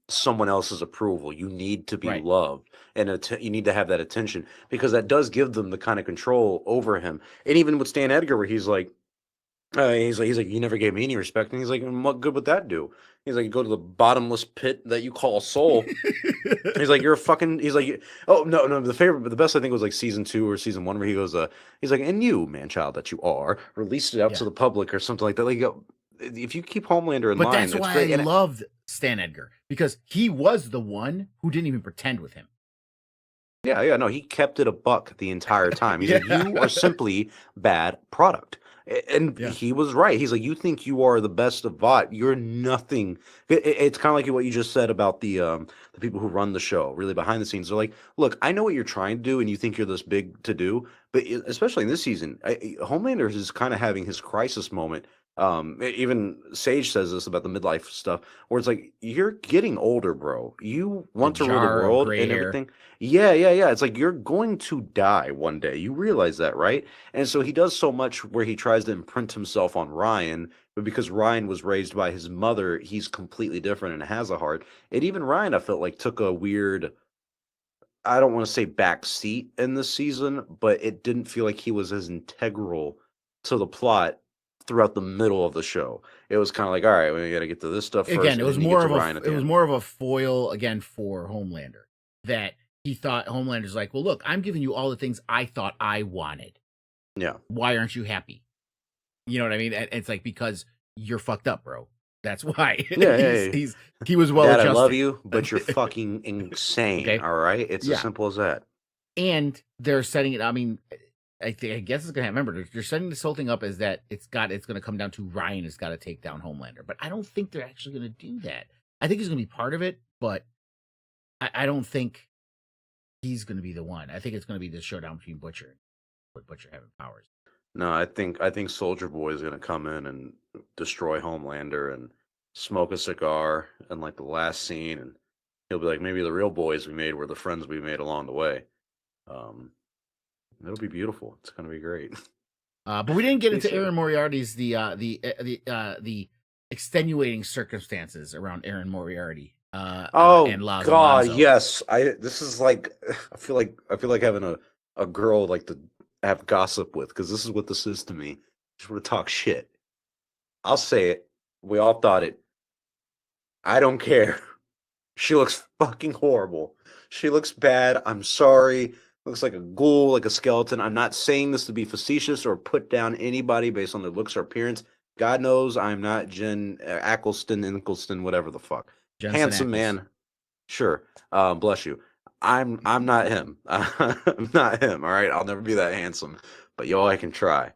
someone else's approval. You need to be Right. loved, and you need to have that attention, because that does give them the kind of control over him. And even with Stan Edgar, where he's like, you never gave me any respect, and he's like, "And what good would that do?" He's like, go to the bottomless pit that you call a soul. He's like, you're a fucking. He's like, oh no, no. The best I think was like season 2 or season 1, where he goes, he's like, and you, man child that you are, released it out to Yeah. the public or something like that. Like, if you keep Homelander in But line, that's it's why I great. And loved Stan Edgar, because he was the one who didn't even pretend with him. yeah, no, he kept it a buck the entire time. He's like, Yeah. you are simply bad product. And Yeah. he was right. He's like, you think you are the best of Vought? You're nothing. It's kind of like what you just said about the people who run the show, really behind the scenes. They're like, look, I know what you're trying to do, and you think you're this big to do, but especially in this season, Homelander is kind of having his crisis moment. Even Sage says this about the midlife stuff, where it's like, you're getting older, bro. You The want to rule the jar of world gray and hair. everything. Yeah. It's like you're going to die one day. You realize that, right? And so he does so much where he tries to imprint himself on Ryan, but because Ryan was raised by his mother, he's completely different and has a heart. And even Ryan, I felt like took a weird, I don't want to say back seat in this season, but it didn't feel like he was as integral to the plot throughout the middle of the show. It was kind of like, all right, we got to get to this stuff first, Again, it and was then you get more to of Ryan at the it was end. more of a foil again for Homelander, that he thought Homelander's like, well, look, I'm giving you all the things I thought I wanted. Yeah. Why aren't you happy? You know what I mean? And it's like, because you're fucked up, bro. That's why. Yeah. He was well Dad, adjusted. I love you, but you're fucking insane. Okay. All right? It's as Yeah. simple as that. And they're setting it. I mean, I guess it's gonna happen. Remember, they're setting this whole thing up as that it's gonna come down to Ryan has got to take down Homelander. But I don't think they're actually gonna do that. I think he's gonna be part of it, but I don't think he's gonna be the one. I think it's gonna be the showdown between Butcher, with Butcher having powers. No, I think Soldier Boy is gonna come in and destroy Homelander and smoke a cigar in like the last scene, and he'll be like, maybe the real boys we made were the friends we made along the way. Um, it'll be beautiful. It's gonna be great. But we didn't get into Yes, sir. Aaron Moriarty's the extenuating circumstances around Aaron Moriarty. Oh And Laz God, Alonso. yes. This is like I feel like having a girl like to have gossip with, because this is what this is to me. Just want to talk shit. I'll say it. We all thought it. I don't care. She looks fucking horrible. She looks bad. I'm sorry. Looks like a ghoul, like a skeleton. I'm not saying this to be facetious or put down anybody based on their looks or appearance. God knows I'm not Jen Eccleston, whatever the fuck. Jensen Handsome Ackles. man. Sure. Bless you. I'm not him. I'm not him. All right. I'll never be that handsome. But yo, I can try.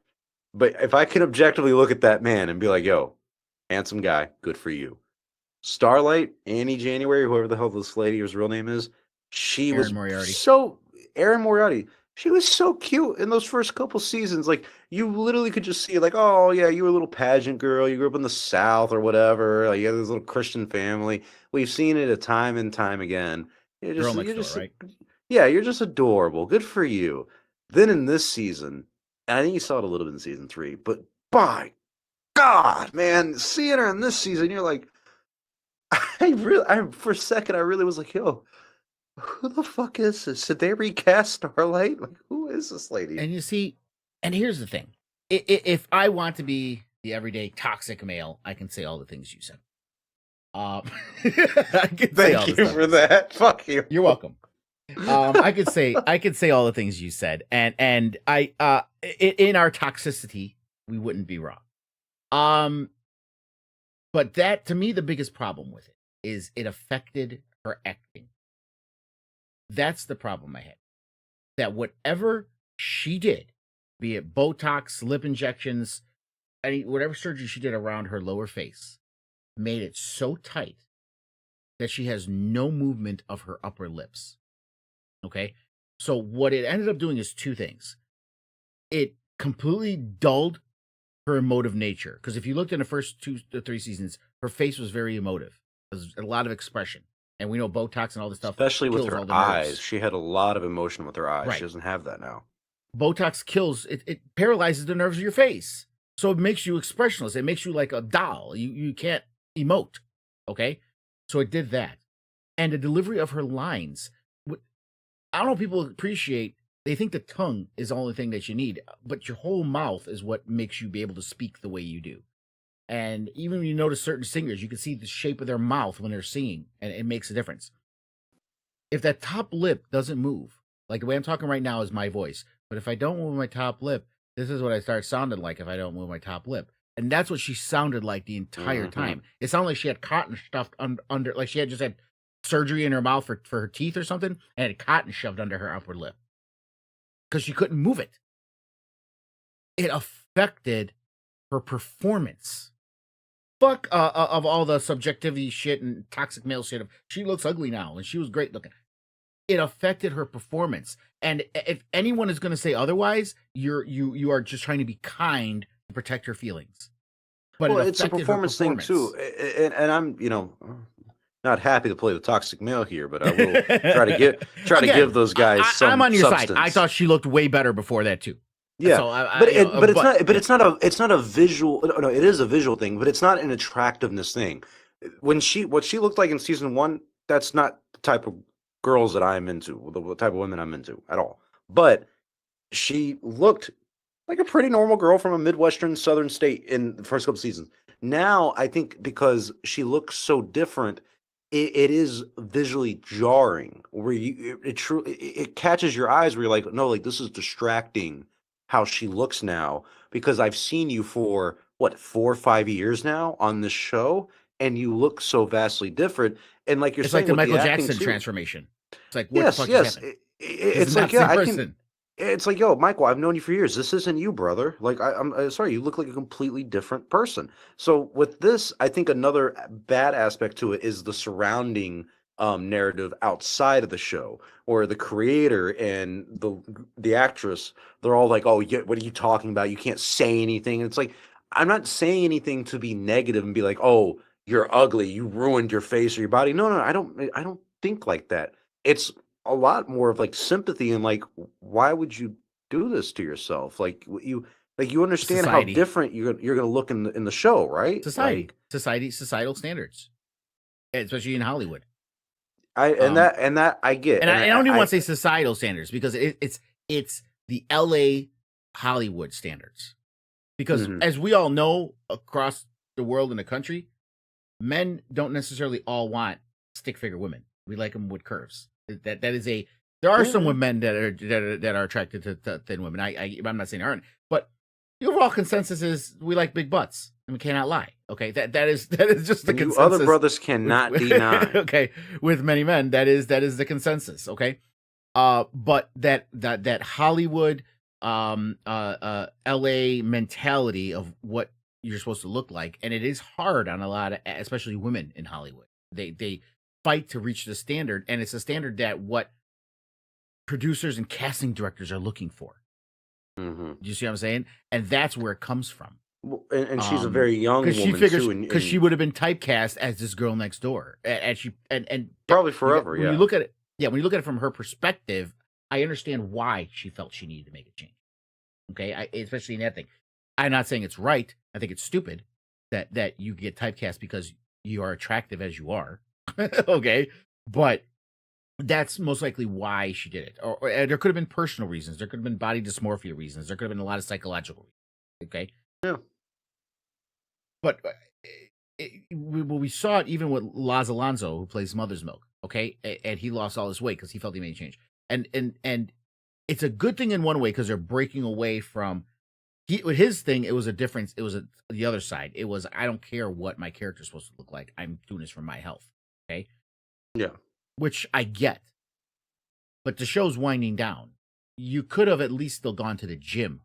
But if I can objectively look at that man and be like, yo, handsome guy, good for you. Starlight, Annie January, whoever the hell this lady's real name is, she Erin was Moriarty. Erin Moriarty. She was so cute in those first couple seasons. Like, you literally could just see, like, oh yeah, you were a little pageant girl. You grew up in the South or whatever. Like, you had this little Christian family. We've seen it time and time again. Girl next door, right? Yeah, you're just adorable. Good for you. Then in this season, and I think you saw it a little bit in season 3, but by God, man, seeing her in this season, you're like, for a second, I really was like, yo, who the fuck is this? Did they recast Starlight? Like, who is this lady? And you see, and here's the thing: if I want to be the everyday toxic male, I can say all the things you said. I can say all Thank the you stuff for that. Fuck you. You're welcome. I could say all the things you said, and I in our toxicity, we wouldn't be wrong. But that, to me, the biggest problem with it is it affected her acting. That's the problem I had. That whatever she did, be it Botox, lip injections, whatever surgery she did around her lower face, made it so tight that she has no movement of her upper lips. Okay? So what it ended up doing is two things. It completely dulled her emotive nature. Because if you looked in the first 2 to 3 seasons, her face was very emotive. There's a lot of expression. And we know Botox and all this stuff, especially with kills her all the eyes. nerves. She had a lot of emotion with her eyes. Right. She doesn't have that now. Botox kills, it paralyzes the nerves of your face. So it makes you expressionless. It makes you like a doll. You can't emote. Okay? So it did that. And the delivery of her lines, I don't know if people appreciate, they think the tongue is the only thing that you need, but your whole mouth is what makes you be able to speak the way you do. And even when you notice certain singers, you can see the shape of their mouth when they're singing, and it makes a difference. If that top lip doesn't move, like the way I'm talking right now is my voice, but if I don't move my top lip, this is what I start sounding like if I don't move my top lip. And that's what she sounded like the entire time. It sounded like she had cotton stuffed under, like she had just had surgery in her mouth for her teeth or something, and had cotton shoved under her upper lip because she couldn't move it. It affected her performance. Fuck of all the subjectivity shit and toxic male shit. She looks ugly now, and she was great looking. It affected her performance, and if anyone is going to say otherwise, you are just trying to be kind to protect her feelings. But Well, it it's a affected her performance thing too, and I'm not happy to play the toxic male here, but I will try to Again, give those guys some I'm on your substance. side. I thought she looked way better before that too. Yeah, So it's not a visual. No, it is a visual thing, but it's not an attractiveness thing. What she looked like in season 1, that's not the type of girls that I'm into, the type of women I'm into at all. But she looked like a pretty normal girl from a Midwestern Southern state in the first couple seasons. Now, I think because she looks so different, it is visually jarring. Where it truly it catches your eyes. Where you're like, no, like this is distracting. How she looks now, because I've seen you for what 4 or 5 years now on this show, and you look so vastly different. And like you're it's saying, like the with Michael acting Jackson too, transformation. It's like what the fuck just happened? It's not like, the same yeah, I person. can. It's like, yo, Michael, I've known you for years. This isn't you, brother. Like, I'm sorry, you look like a completely different person. So with this, I think another bad aspect to it is the surrounding narrative outside of the show, or the creator and the actress. They're all like, oh, yeah, what are you talking about? You can't say anything. And it's like, I'm not saying anything to be negative and be like, oh, you're ugly. You ruined your face or your body. No, I don't think like that. It's a lot more of like sympathy and like, why would you do this to yourself? Like you understand Society. how different you're gonna look in the show, right? Societal standards, especially in Hollywood. That I get, and I don't even want to say societal standards, because it's the LA Hollywood standards. Because as we all know, across the world and the country, men don't necessarily all want stick figure women. We like them with curves. That is there are some men that are attracted to thin women. I'm not saying there aren't, but the overall consensus is we like big butts, and we cannot lie. Okay, that is just the consensus. You other brothers cannot deny. Okay, with many men, that is the consensus. Okay, but that Hollywood, LA mentality of what you're supposed to look like, and it is hard on a lot of, especially women in Hollywood. They fight to reach the standard, and it's a standard that what producers and casting directors are looking for. Do you see what I'm saying? And that's where it comes from. Well, and she's a very young woman she figures, too, because she would have been typecast as this girl next door, and she and probably forever. When you look at it from her perspective, I understand why she felt she needed to make a change. Okay, especially in that thing. I'm not saying it's right. I think it's stupid that you get typecast because you are attractive as you are. Okay, but that's most likely why she did it. Or there could have been personal reasons. There could have been body dysmorphia reasons. There could have been a lot of psychological reasons. Okay. Yeah. But we saw it even with Laz Alonso, who plays Mother's Milk. Okay, and he lost all his weight because he felt he made a change. And it's a good thing in one way, because they're breaking away from with his thing. It was a difference. It was the other side. It was, I don't care what my character's supposed to look like. I'm doing this for my health. Okay. Yeah. Which I get. But the show's winding down. You could have at least still gone to the gym.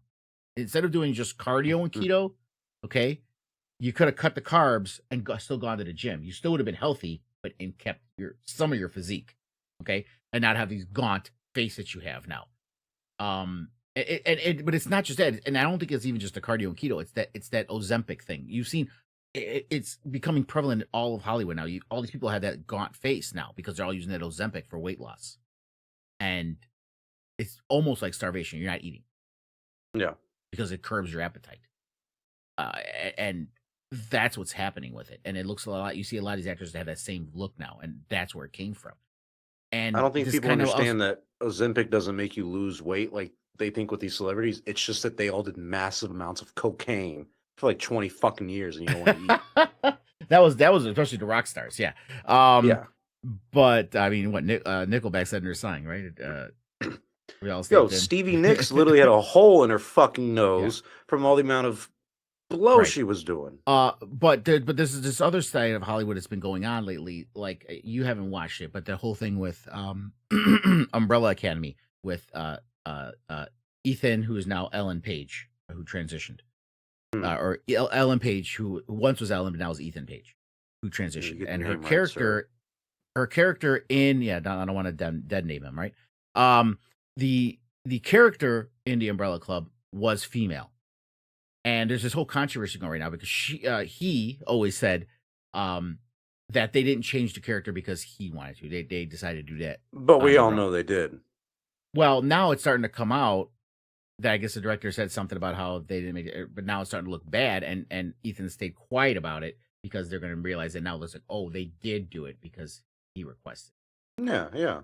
Instead of doing just cardio and keto, okay, you could have cut the carbs and still gone to the gym. You still would have been healthy, but kept some of your physique, okay, and not have these gaunt face that you have now. But it's not just that, and I don't think it's even just the cardio and keto. It's that Ozempic thing. You've seen it's becoming prevalent in all of Hollywood now. All these people have that gaunt face now because they're all using that Ozempic for weight loss, and it's almost like starvation. You're not eating, yeah, because it curbs your appetite, and that's what's happening with it. And it looks a lot. You see a lot of these actors that have that same look now, and that's where it came from. And I don't think people understand that Ozempic doesn't make you lose weight like they think with these celebrities. It's just that they all did massive amounts of cocaine for like 20 fucking years, and you don't want to eat. that was especially the rock stars, yeah. Yeah. But I mean, what Nickelback said in their song, right? We all Stevie Nicks literally had a hole in her fucking nose from all the amount of blow she was doing. But this is this other side of Hollywood that's been going on lately. Like, you haven't watched it, but the whole thing with Umbrella Academy with Ethan, who is now Ellen Page, who transitioned. or Ellen Page, who once was Ellen, but now is Ethan Page, who transitioned, get and the her name right, character, in I don't want to dead name him, right? The character in the Umbrella Club was female, and there's this whole controversy going right now because he always said that they didn't change the character because he wanted to. They decided to do that. But on we their all own. know they did. Well, now it's starting to come out that I guess the director said something about how they didn't make it, but now it's starting to look bad, and Ethan stayed quiet about it because they're going to realize that now it looks like, oh, they did do it because he requested. Yeah.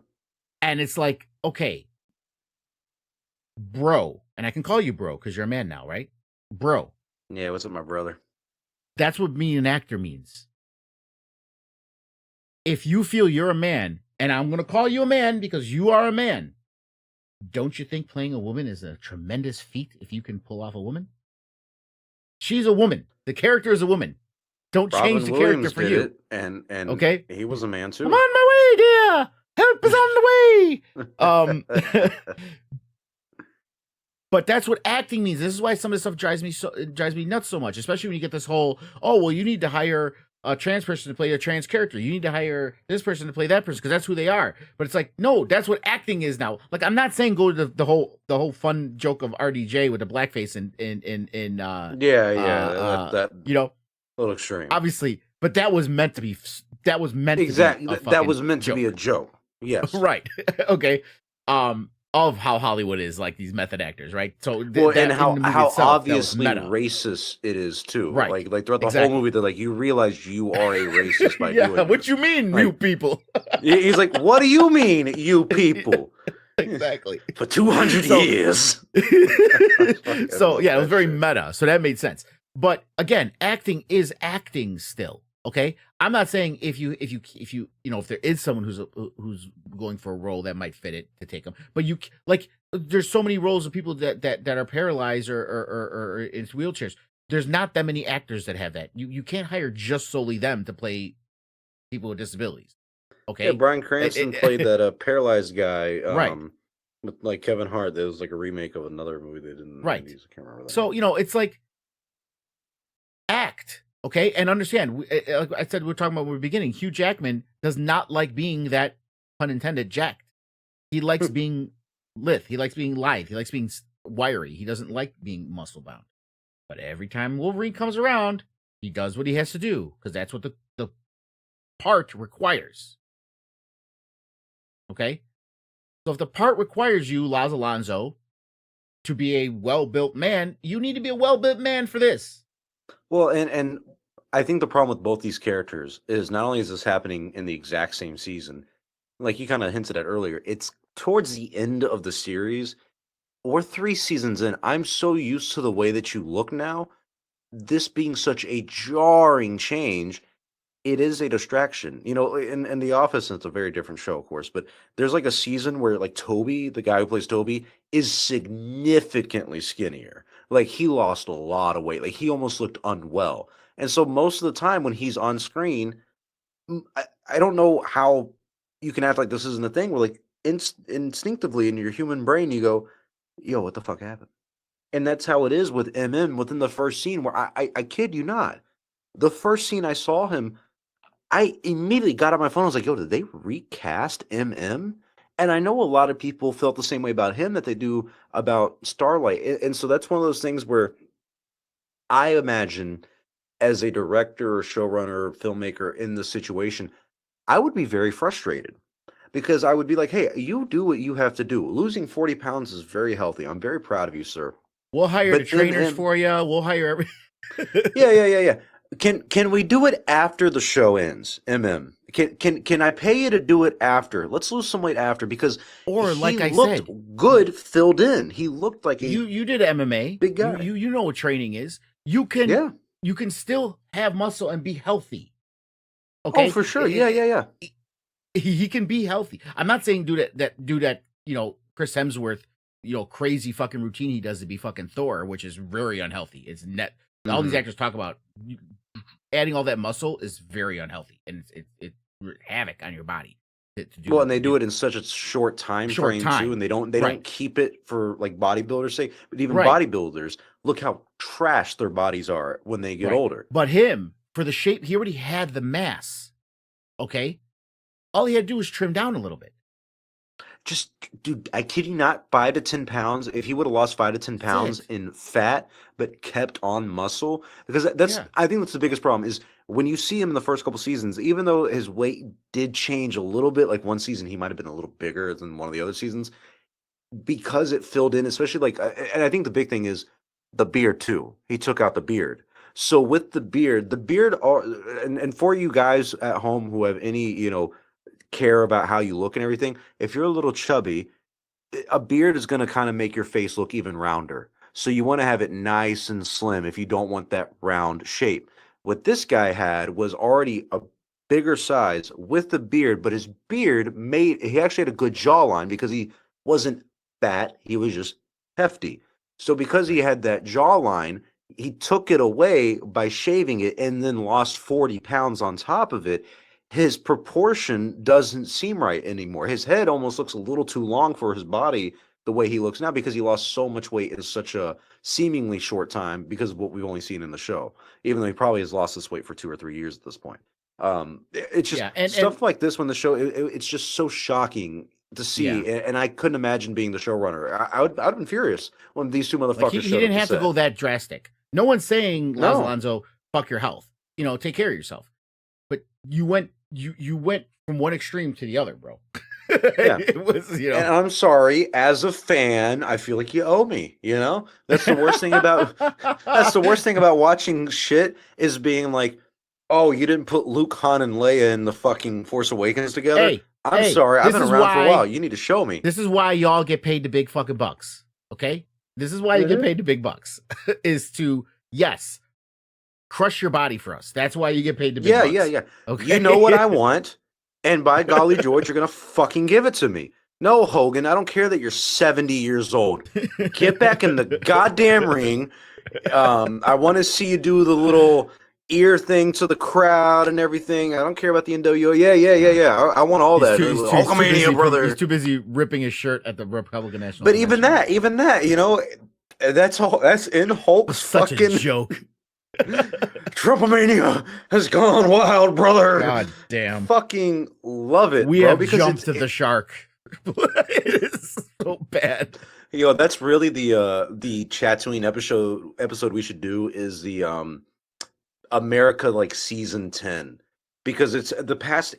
And it's like, okay, bro, and I can call you bro because you're a man now, right? Bro. Yeah, what's up, my brother? That's what being an actor means. If you feel you're a man, and I'm going to call you a man because you are a man, don't you think playing a woman is a tremendous feat if you can pull off a woman? She's a woman. The character is a woman. Don't change the character for you. It, and okay, he was a man too. I'm on my way, dear. Help is on the way. But that's what acting means. This is why some of this stuff drives me nuts so much, especially when you get this whole, oh, well, you need to hire a trans person to play a trans character. You need to hire this person to play that person because that's who they are. But it's like, no, that's what acting is now. Like, I'm not saying go to the whole fun joke of RDJ with the blackface in that you know, a little extreme, obviously. But that was meant to be. That was meant exactly. To be that was meant joke. to be a joke. Yes, right. Okay. Of how Hollywood is, like these method actors, right? So and how itself, obviously racist it is too, right? Like throughout the whole movie, they're like, you realize you are a racist by doing this. What you mean, like, you people? He's like, what do you mean, you people? Exactly. For 200 years. So yeah, it was very meta. So that made sense. But again, acting is acting still. Okay, I'm not saying if there is someone who's going for a role that might fit it to take them, but you like there's so many roles of people that are paralyzed or in wheelchairs. There's not that many actors that have that. You can't hire just solely them to play people with disabilities. Okay, yeah, Bryan Cranston played that paralyzed guy, right? With like Kevin Hart. There was like a remake of another movie they did in the 90s. I can't remember that. So it's like act. Okay, and understand, like I said, we were talking about in the beginning, Hugh Jackman does not like being that, pun intended, jacked. He likes being lithe. He likes being lithe. He likes being wiry. He doesn't like being muscle bound. But every time Wolverine comes around, he does what he has to do, because that's what the part requires. Okay? So if the part requires you, Laz Alonso, to be a well-built man, you need to be a well-built man for this. Well, and I think the problem with both these characters is not only is this happening in the exact same season, like you kind of hinted at earlier, it's towards the end of the series. We're 3 seasons in. I'm so used to the way that you look now. This being such a jarring change, it is a distraction. In The Office, and it's a very different show, of course, but there's like a season where like Toby, the guy who plays Toby, is significantly skinnier. Like he lost a lot of weight. Like he almost looked unwell. And so most of the time when he's on screen, I don't know how you can act like this isn't a thing where like instinctively in your human brain, you go, yo, what the fuck happened? And that's how it is with MM within the first scene where I kid you not. The first scene I saw him, I immediately got on my phone. I was like, yo, did they recast MM? And I know a lot of people felt the same way about him that they do about Starlight. And so that's one of those things where I imagine as a director or showrunner, filmmaker in this situation, I would be very frustrated because I would be like, hey, you do what you have to do. Losing 40 pounds is very healthy. I'm very proud of you, sir. We'll hire the trainers for you. We'll hire every. Yeah. Can we do it after the show ends? Can I pay you to do it after? Let's lose some weight after because like I looked said, good filled in. He looked like you did MMA. Big guy. You know what training is. You can still have muscle and be healthy. Okay. Oh, for sure. Yeah. He can be healthy. I'm not saying do that. Chris Hemsworth, crazy fucking routine he does to be fucking Thor, which is very unhealthy. It's net. All these actors talk about adding all that muscle is very unhealthy, and it's havoc on your body. to do Well, what and they do it in such a short time Short frame too, time. and they don't Right. keep it for like bodybuilders' sake. But even Right. bodybuilders, look how trash their bodies are when they get Right. older. But him, for the shape, he already had the mass. Okay? All he had to do was trim down a little bit. Just, dude, I kid you not, 5 to 10 pounds. If he would have lost 5 to 10 pounds it. in fat, but kept on muscle, because that's, Yeah. I think that's the biggest problem is when you see him in the first couple seasons, even though his weight did change a little bit, like one season he might have been a little bigger than one of the other seasons, because it filled in, especially like, and I think the big thing is the beard too. He took out the beard. So with the beard, and for you guys at home who have any, care about how you look and everything, if you're a little chubby, a beard is going to kind of make your face look even rounder. So you want to have it nice and slim if you don't want that round shape. What this guy had was already a bigger size with the beard, but his beard he actually had a good jawline because he wasn't fat, he was just hefty. So because he had that jawline, he took it away by shaving it and then lost 40 pounds on top of it. His proportion doesn't seem right anymore. His head almost looks a little too long for his body the way he looks now because he lost so much weight in such a seemingly short time because of what we've only seen in the show, even though he probably has lost this weight for 2 or 3 years at this point. It's just stuff like this when the show, it's just so shocking to see. And I couldn't imagine being the showrunner. I'd have been furious when these two motherfuckers Like he showed didn't up have to go that drastic. No one's saying, No. Alonso, fuck your health. Take care of yourself. But you went from one extreme to the other, bro. Yeah. It was, And I'm sorry, as a fan, I feel like you owe me, That's the worst thing about watching shit is being like, oh, you didn't put Luke, Han, and Leia in the fucking Force Awakens together? I'm sorry, I've been around for a while. You need to show me. This is why y'all get paid the big fucking bucks, okay? This is why you get paid the big bucks, is to, yes, crush your body for us. That's why you get paid the big bucks. Yeah. Okay? You know what I want, and by golly George, you're going to fucking give it to me. No, Hogan, I don't care that you're 70 years old. Get back in the goddamn ring. I want to see you do the little ear thing to the crowd and everything. I don't care about the NWO. Yeah. I want all that. Hulkamania, brother. He's too busy ripping his shirt at the Republican National But Convention. even that, that's all. That's in Hulk's Such fucking a joke. Trumpomania has gone wild, brother. God damn. Fucking love it. We bro, have because jumped to the shark. It is so bad. That's really the Chatooine episode we should do is the America like season 10, because it's the past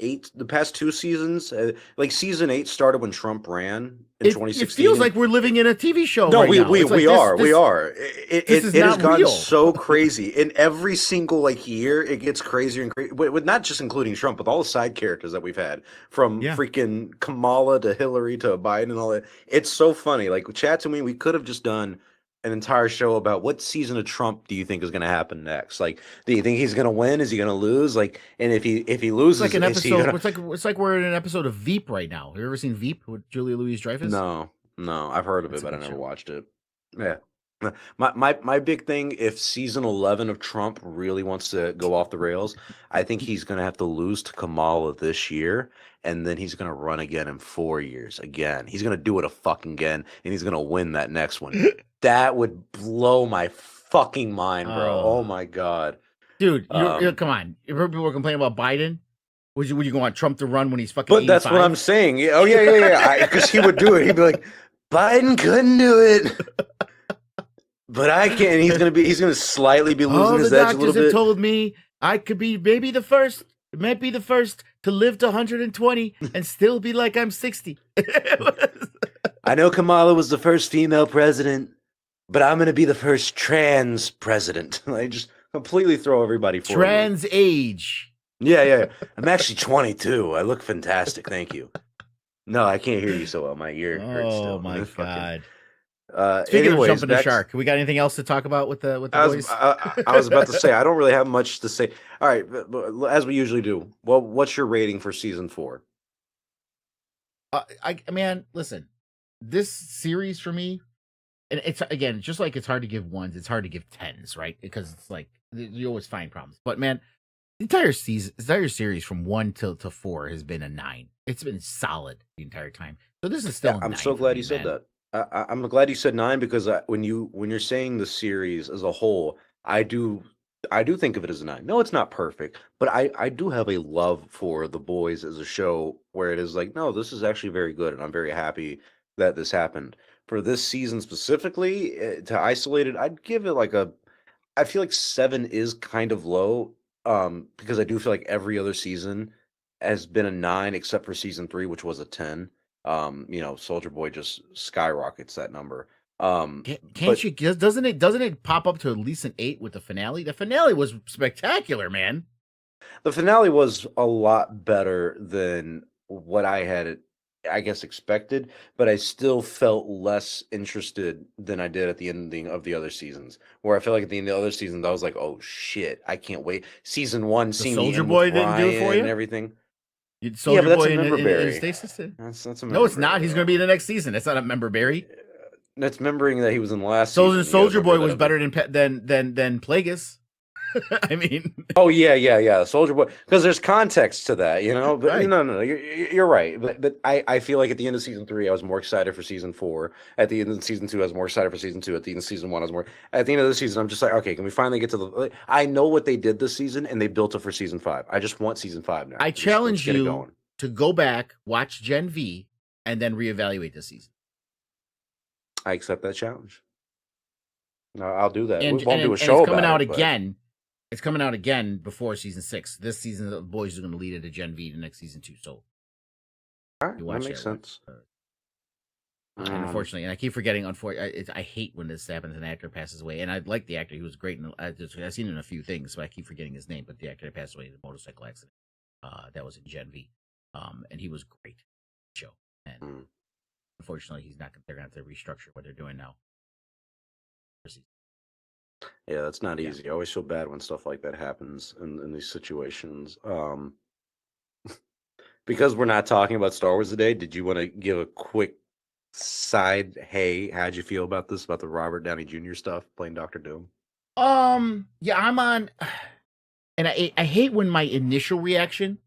2 seasons, like season 8 started when Trump ran in 2016. It feels like we're living in a TV show. No, right now. we are. It has gotten real. so crazy. In every single year, it gets crazier and crazier. With not just including Trump, but all the side characters that we've had, from freaking Kamala to Hillary to Biden and all that. It's so funny. Like with Chatooine, we could have just done an entire show about what season of Trump do you think is going to happen next? Like, do you think he's going to win? Is he going to lose? Like, and if he loses, it's like an episode. It's like we're in an episode of Veep right now. Have you ever seen Veep with Julia Louis-Dreyfus? No, I've heard of it, but I never watched it. Yeah. My big thing, if season 11 of Trump really wants to go off the rails, I think he's going to have to lose to Kamala this year, and then he's going to run again in 4 years. Again, he's going to do it again, and he's going to win that next one. That would blow my fucking mind, bro. Oh my god, dude! Come on. You heard people were complaining about Biden. Would you want Trump to run when he's fucking? But 85? that's what I'm saying. Oh yeah. Because he would do it. He'd be like, Biden couldn't do it. But I can. He's gonna slightly be losing his edge a little bit. The doctors have told me I could be maybe the first to live to 120 and still be like I'm 60. I know Kamala was the first female president, but I'm gonna be the first trans president. I just completely throw everybody forward. Trans age. Yeah. I'm actually 22. I look fantastic. Thank you. No, I can't hear you so well. My ear hurts still. Oh my god. Speaking of jumping the shark, we got anything else to talk about with the boys? I was about to say I don't really have much to say. All right, as we usually do. Well, what's your rating for season 4? Man, listen, this series for me, and it's again just like it's hard to give 1s, it's hard to give 10s, right? Because it's like you always find problems. But man, entire series from 1 to 4 has been a 9. It's been solid the entire time. So this is still Yeah, a I'm 9 so for glad me, you said man. that. I'm glad you said 9 because when you're saying the series as a whole, I do I do think of it as a 9. No, it's not perfect, but I do have a love for The Boys as a show where it is like, no, this is actually very good, and I'm very happy that this happened. For this season specifically, to isolate it, I'd give it like a I feel like 7 is kind of low, because I do feel like every other season has been a 9 except for season 3, which was a 10. Soldier Boy just skyrockets that number. Can't But you? Doesn't it pop up to at least an 8 with the finale? The finale was spectacular, man. the finale was a lot better than what I had, I guess, expected, but I still felt less interested than I did at the ending of the other seasons. Where I feel like at the end of the other seasons, I was like, "Oh shit, I can't wait." Season 1, The seeing the Soldier end with Boy didn't do it for Ryan and you. everything. Yeah, Soldier but that's a Boy member in berry. stasis. That's a No, member it's not. berry He's going to though. be in the next season. That's not a member berry. That's remembering that he was in the last So season. You got to Soldier remember Boy that was other. better than Plagueis. I mean, Oh yeah. Soldier Boy, because there's context to that, you know. But right. no, you're right. But I feel like at the end of season 3, I was more excited for season 4. At the end of season 2, I was more excited for season 2. At the end of season 1, I was more. At the end of the season, I'm just like, okay, can we finally get to the? I know what they did this season, and they built it for season 5. I just want season 5 now. I Let's challenge get it you going. to go back, watch Gen V, and then reevaluate this season. I accept that challenge. No, I'll do that. We And won't do a and show it's coming about out it, but again. It's coming out again before season 6. This season, the boys are going to lead it to Gen V the next season too. So all right, you that watch makes that. sense. And unfortunately, and I keep forgetting. I hate when this happens. An actor passes away, and I like the actor. He was great, and I've seen him in a few things, but I keep forgetting his name. But the actor that passed away in a motorcycle accident. That was in Gen V, and he was great. Show, and unfortunately, he's not. They're going to have to restructure what they're doing now. Yeah, that's not easy. I always feel bad when stuff like that happens in these situations. Because we're not talking about Star Wars today, did you want to give a quick side? Hey, how'd you feel about this? About the Robert Downey Jr. stuff playing Doctor Doom? Yeah, I'm on, and I hate when my initial reaction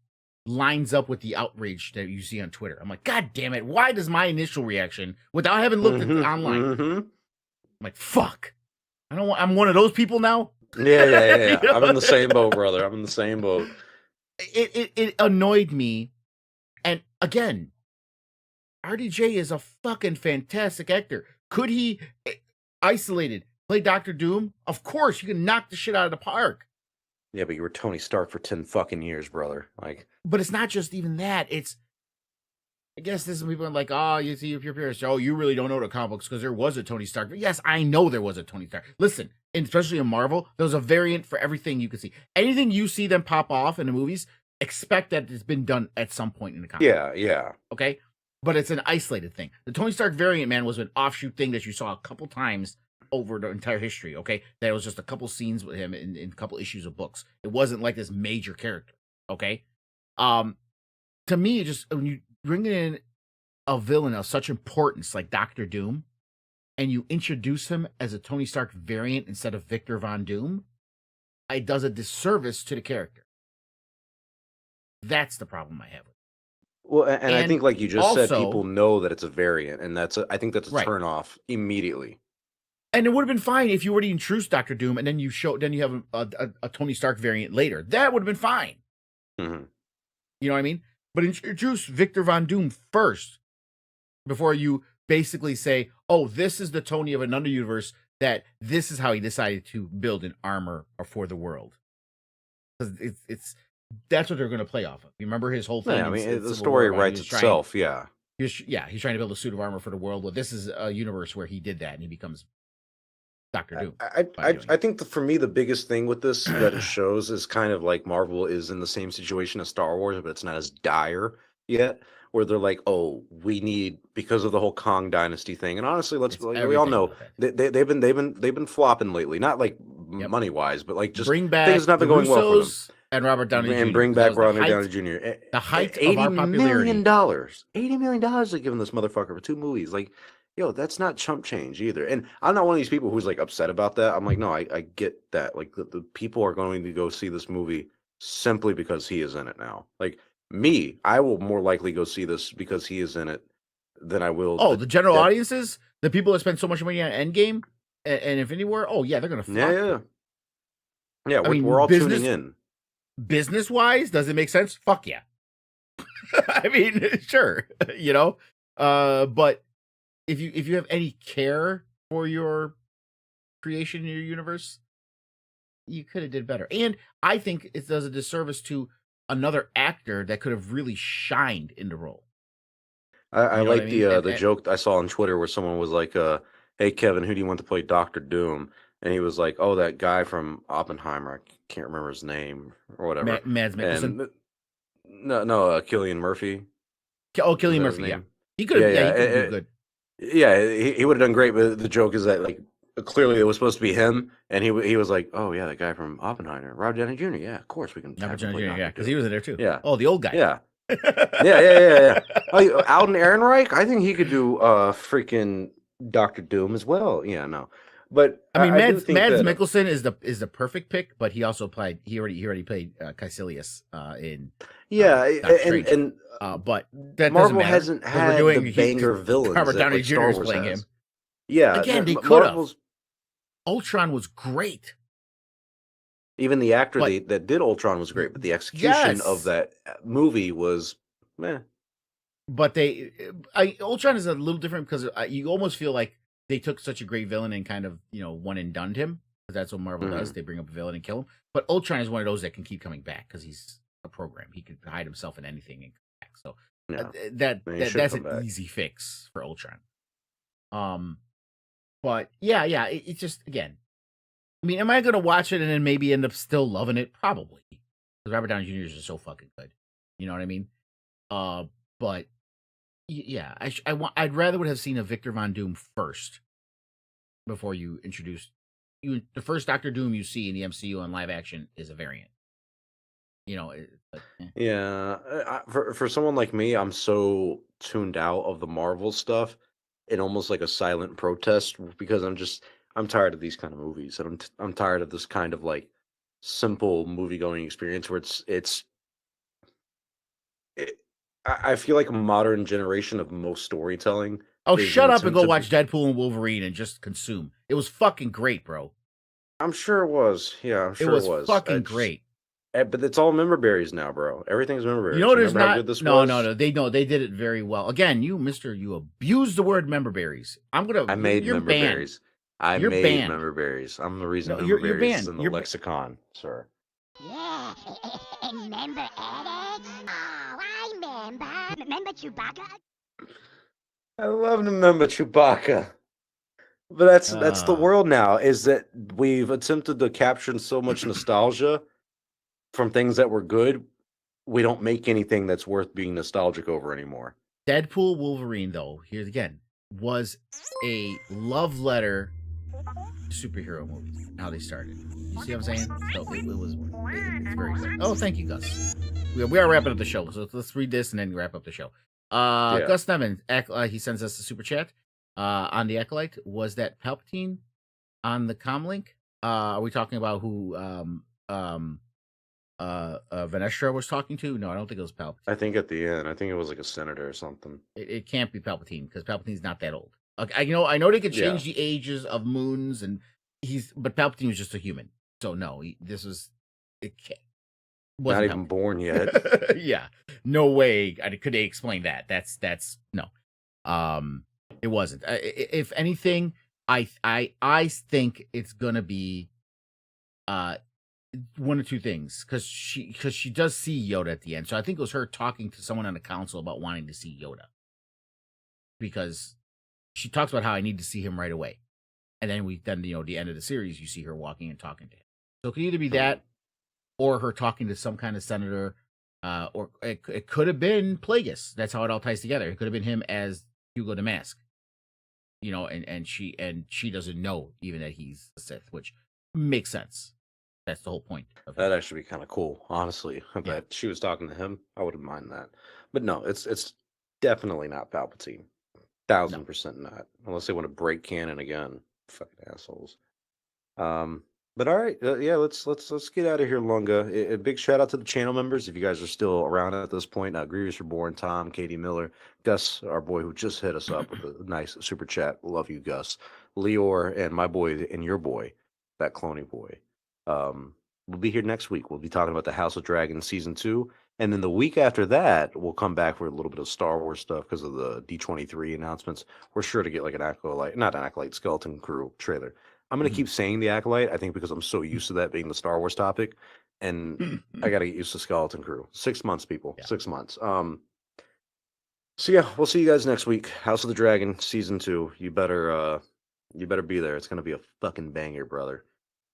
lines up with the outrage that you see on Twitter. I'm like, God damn it! Why does my initial reaction, without having looked at online, I'm like, fuck. I'm one of those people now. Yeah. I'm in the same boat, brother. I'm in the same boat. It annoyed me, and again, RDJ is a fucking fantastic actor. Could he, isolated, play Doctor Doom? Of course, you can knock the shit out of the park. Yeah, but you were Tony Stark for 10 fucking years, brother. Like, but it's not just even that. It's, I guess this is people are like, oh, you see, if your parents, oh, you really don't know the comic books because there was a Tony Stark. But yes, I know there was a Tony Stark. Listen, and especially in Marvel, there was a variant for everything you could see. Anything you see them pop off in the movies, expect that it's been done at some point in the comic. Yeah. Okay? But it's an isolated thing. The Tony Stark variant, man, was an offshoot thing that you saw a couple times over the entire history, okay? That was just a couple scenes with him in a couple issues of books. It wasn't like this major character, okay? To me, just when you bring in a villain of such importance like Doctor Doom, and you introduce him as a Tony Stark variant instead of Victor Von Doom, it does a disservice to the character. That's the problem I have with it. Well, and I think, like you just said, also, people know that it's a variant, and I think that's a right. turnoff immediately. And it would have been fine if you were to introduce Doctor Doom and then you have a Tony Stark variant later. That would have been fine. Mm-hmm. You know what I mean? But introduce Victor Von Doom first before you basically say, oh, this is the Tony of another universe, that this is how he decided to build an armor for the world. Because it's that's what they're going to play off of. You remember his whole thing? Yeah, I mean, the story writes itself, yeah. He's trying to build a suit of armor for the world. Well, this is a universe where he did that and he becomes Doctor Doom. I think for me, the biggest thing with this that it shows is kind of like Marvel is in the same situation as Star Wars, but it's not as dire yet. Where they're like, oh, we need, because of the whole Kong Dynasty thing, and honestly, we all know they've been flopping lately. Not like money wise, but like just bring back things not been going well for them. And Robert Downey Jr. And bring back Robert Downey Jr. The height of our popularity. $80 million they're giving this motherfucker for 2 movies. Like, yo, that's not chump change either. And I'm not one of these people who's like upset about that. I'm like, no, I get that. Like the people are going to go see this movie simply because he is in it now. Like me, I will more likely go see this because he is in it than I will Oh, the general Dead. audiences, the people that spend so much money on Endgame and Infinity War, oh yeah, they're gonna flock. Yeah, yeah. I mean, We're all tuning in. business wise, does it make sense? Fuck yeah. I mean, sure, you know. But if you have any care for your creation in your universe, you could have did better. And I think it does a disservice to another actor that could have really shined in the role. I You know what I like mean? the joke I saw on Twitter where someone was like, "Hey Kevin, who do you want to play Doctor Doom?" And he was like, "Oh, that guy from Oppenheimer. I can't remember his name or whatever." Mads Mikkelsen. And no, Killian Murphy. Oh, Is Cillian that his Murphy. Yeah, name? he could Yeah, have. Yeah, yeah, he could do good. yeah. He would have done great, but the joke is that like clearly it was supposed to be him, and he was like, "Oh yeah, the guy from Oppenheimer, Robert Downey Jr. Yeah, of course we can have him play Dr. Yeah, because Doom." he was in there too. Yeah, Oh, the old guy. yeah. Yeah. Oh, Alden Ehrenreich, I think he could do freaking Doctor Doom as well. Yeah, no, but I mean, I do Mads think that Mikkelsen is the perfect pick, but he also played. He already played Caecilius in Doctor Strange. and But that doesn't Marvel matter hasn't 'cause we're had doing the banger villains Robert that Downey like Jr. Star is Wars playing has. him. Yeah, Again, they could have. Marvel's Ultron was great. even the actor But that did Ultron was great, but the execution of yes, that movie was meh. but Ultron is a little different because you almost feel like they took such a great villain and kind of one and done him, because that's what Marvel does. Mhm. They bring up a villain and kill him. But Ultron is one of those that can keep coming back because he's a program. He could hide himself in anything and come back. So Yeah, he should that's come an back. easy fix for Ultron. But yeah, it's just, again, I mean, am I going to watch it and then maybe end up still loving it? Probably, because Robert Downey Jr. is just so fucking good. You know what I mean? But yeah, I'd rather would have seen a Victor Von Doom first before you introduce you. The first Doctor Doom you see in the MCU on live action is a variant. But, Yeah, for someone like me, I'm so tuned out of the Marvel stuff, and almost like a silent protest because I'm tired of these kind of movies, and I'm tired of this kind of like simple movie going experience where it, I feel like a modern generation of most storytelling oh, is shut an up and attempt go to watch Deadpool and Wolverine and just consume. It was fucking great, bro. I'm sure it was. Yeah, I'm It sure was it was. fucking great. But it's all member berries now, bro. Everything's member You berries. know, there's Remember how not. good this No, was? no. They did it very well. Again, you abused the word member berries. I made You're member banned. berries. I You're made banned. member berries. I'm the reason No, member you're berries is banned. in the You're lexicon, sir. Yeah, remember Alex? Oh, I remember. Remember Chewbacca? I love to remember Chewbacca. But that's the uh, world now, is that we've attempted to capture so much nostalgia from things that were good. We don't make anything that's worth being nostalgic over anymore. Deadpool Wolverine, though, here's again, was a love letter to superhero movies. How they started. You see what I'm saying? So it's very good. Oh, thank you, Gus. We are wrapping up the show, so let's read this and then wrap up the show. Yeah. Gus Nevin, he sends us a super chat on the Acolyte. Was that Palpatine on the comlink? Are we talking about who Vanestra was talking to? No, I don't think it was Palpatine. I think at the end, I think it was like a senator or something. It can't be Palpatine because Palpatine's not that old. I know they could change Yeah. the ages of moons, but Palpatine was just a human. So no, it can't. Not even born yet. Yeah, no way. Could they explain that? That's no. It wasn't. If anything, I think it's gonna be one or two things, because she does see Yoda at the end. So I think it was her talking to someone on the council about wanting to see Yoda, because she talks about how I need to see him right away, and then the end of the series, you see her walking and talking to him. So it could either be that, or her talking to some kind of senator, or it could have been Plagueis. That's how it all ties together. It could have been him as Hugo Damask, and she doesn't know even that he's a Sith, which makes sense. That's the whole point of That'd actually be kind of cool, honestly. Yeah. That she was talking to him, I wouldn't mind that. But no, it's definitely not Palpatine. 1000% not. Unless they want to break canon again, fucking assholes. But all right, yeah, let's get out of here, Lunga. A big shout out to the channel members if you guys are still around at this point. Grievous Reborn, Tom, Katie Miller, Gus, our boy who just hit us up with a nice super chat. Love you, Gus. Leor, and my boy and your boy, that cloning boy. We'll be here next week. We'll be talking about the House of Dragons season 2, and then the week after that, we'll come back for a little bit of Star Wars stuff because of the D23 announcements. We're sure to get like an acolyte, not an acolyte, skeleton crew trailer. I'm gonna Mhm. keep saying the acolyte. I think because I'm so used to that being the Star Wars topic, and I got to get used to skeleton crew. 6 months, people. Yeah. 6 months. So yeah, we'll see you guys next week. House of the Dragon season 2. You better be there. It's gonna be a fucking banger, brother.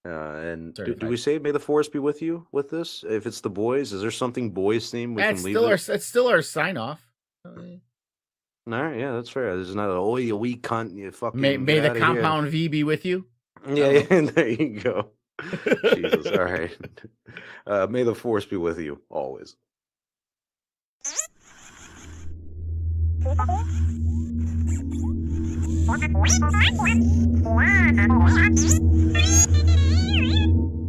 And do we Certified. say may the force be with you with this? If it's the boys, is there something boys theme we That's can leave still it? it's still our sign off. All right, yeah, that's fair. There's not a oh you weak cunt, you fucking May get the outta here." compound V be with you. Yeah, yeah, there you go. Jesus, all right. May the force be with you always. What?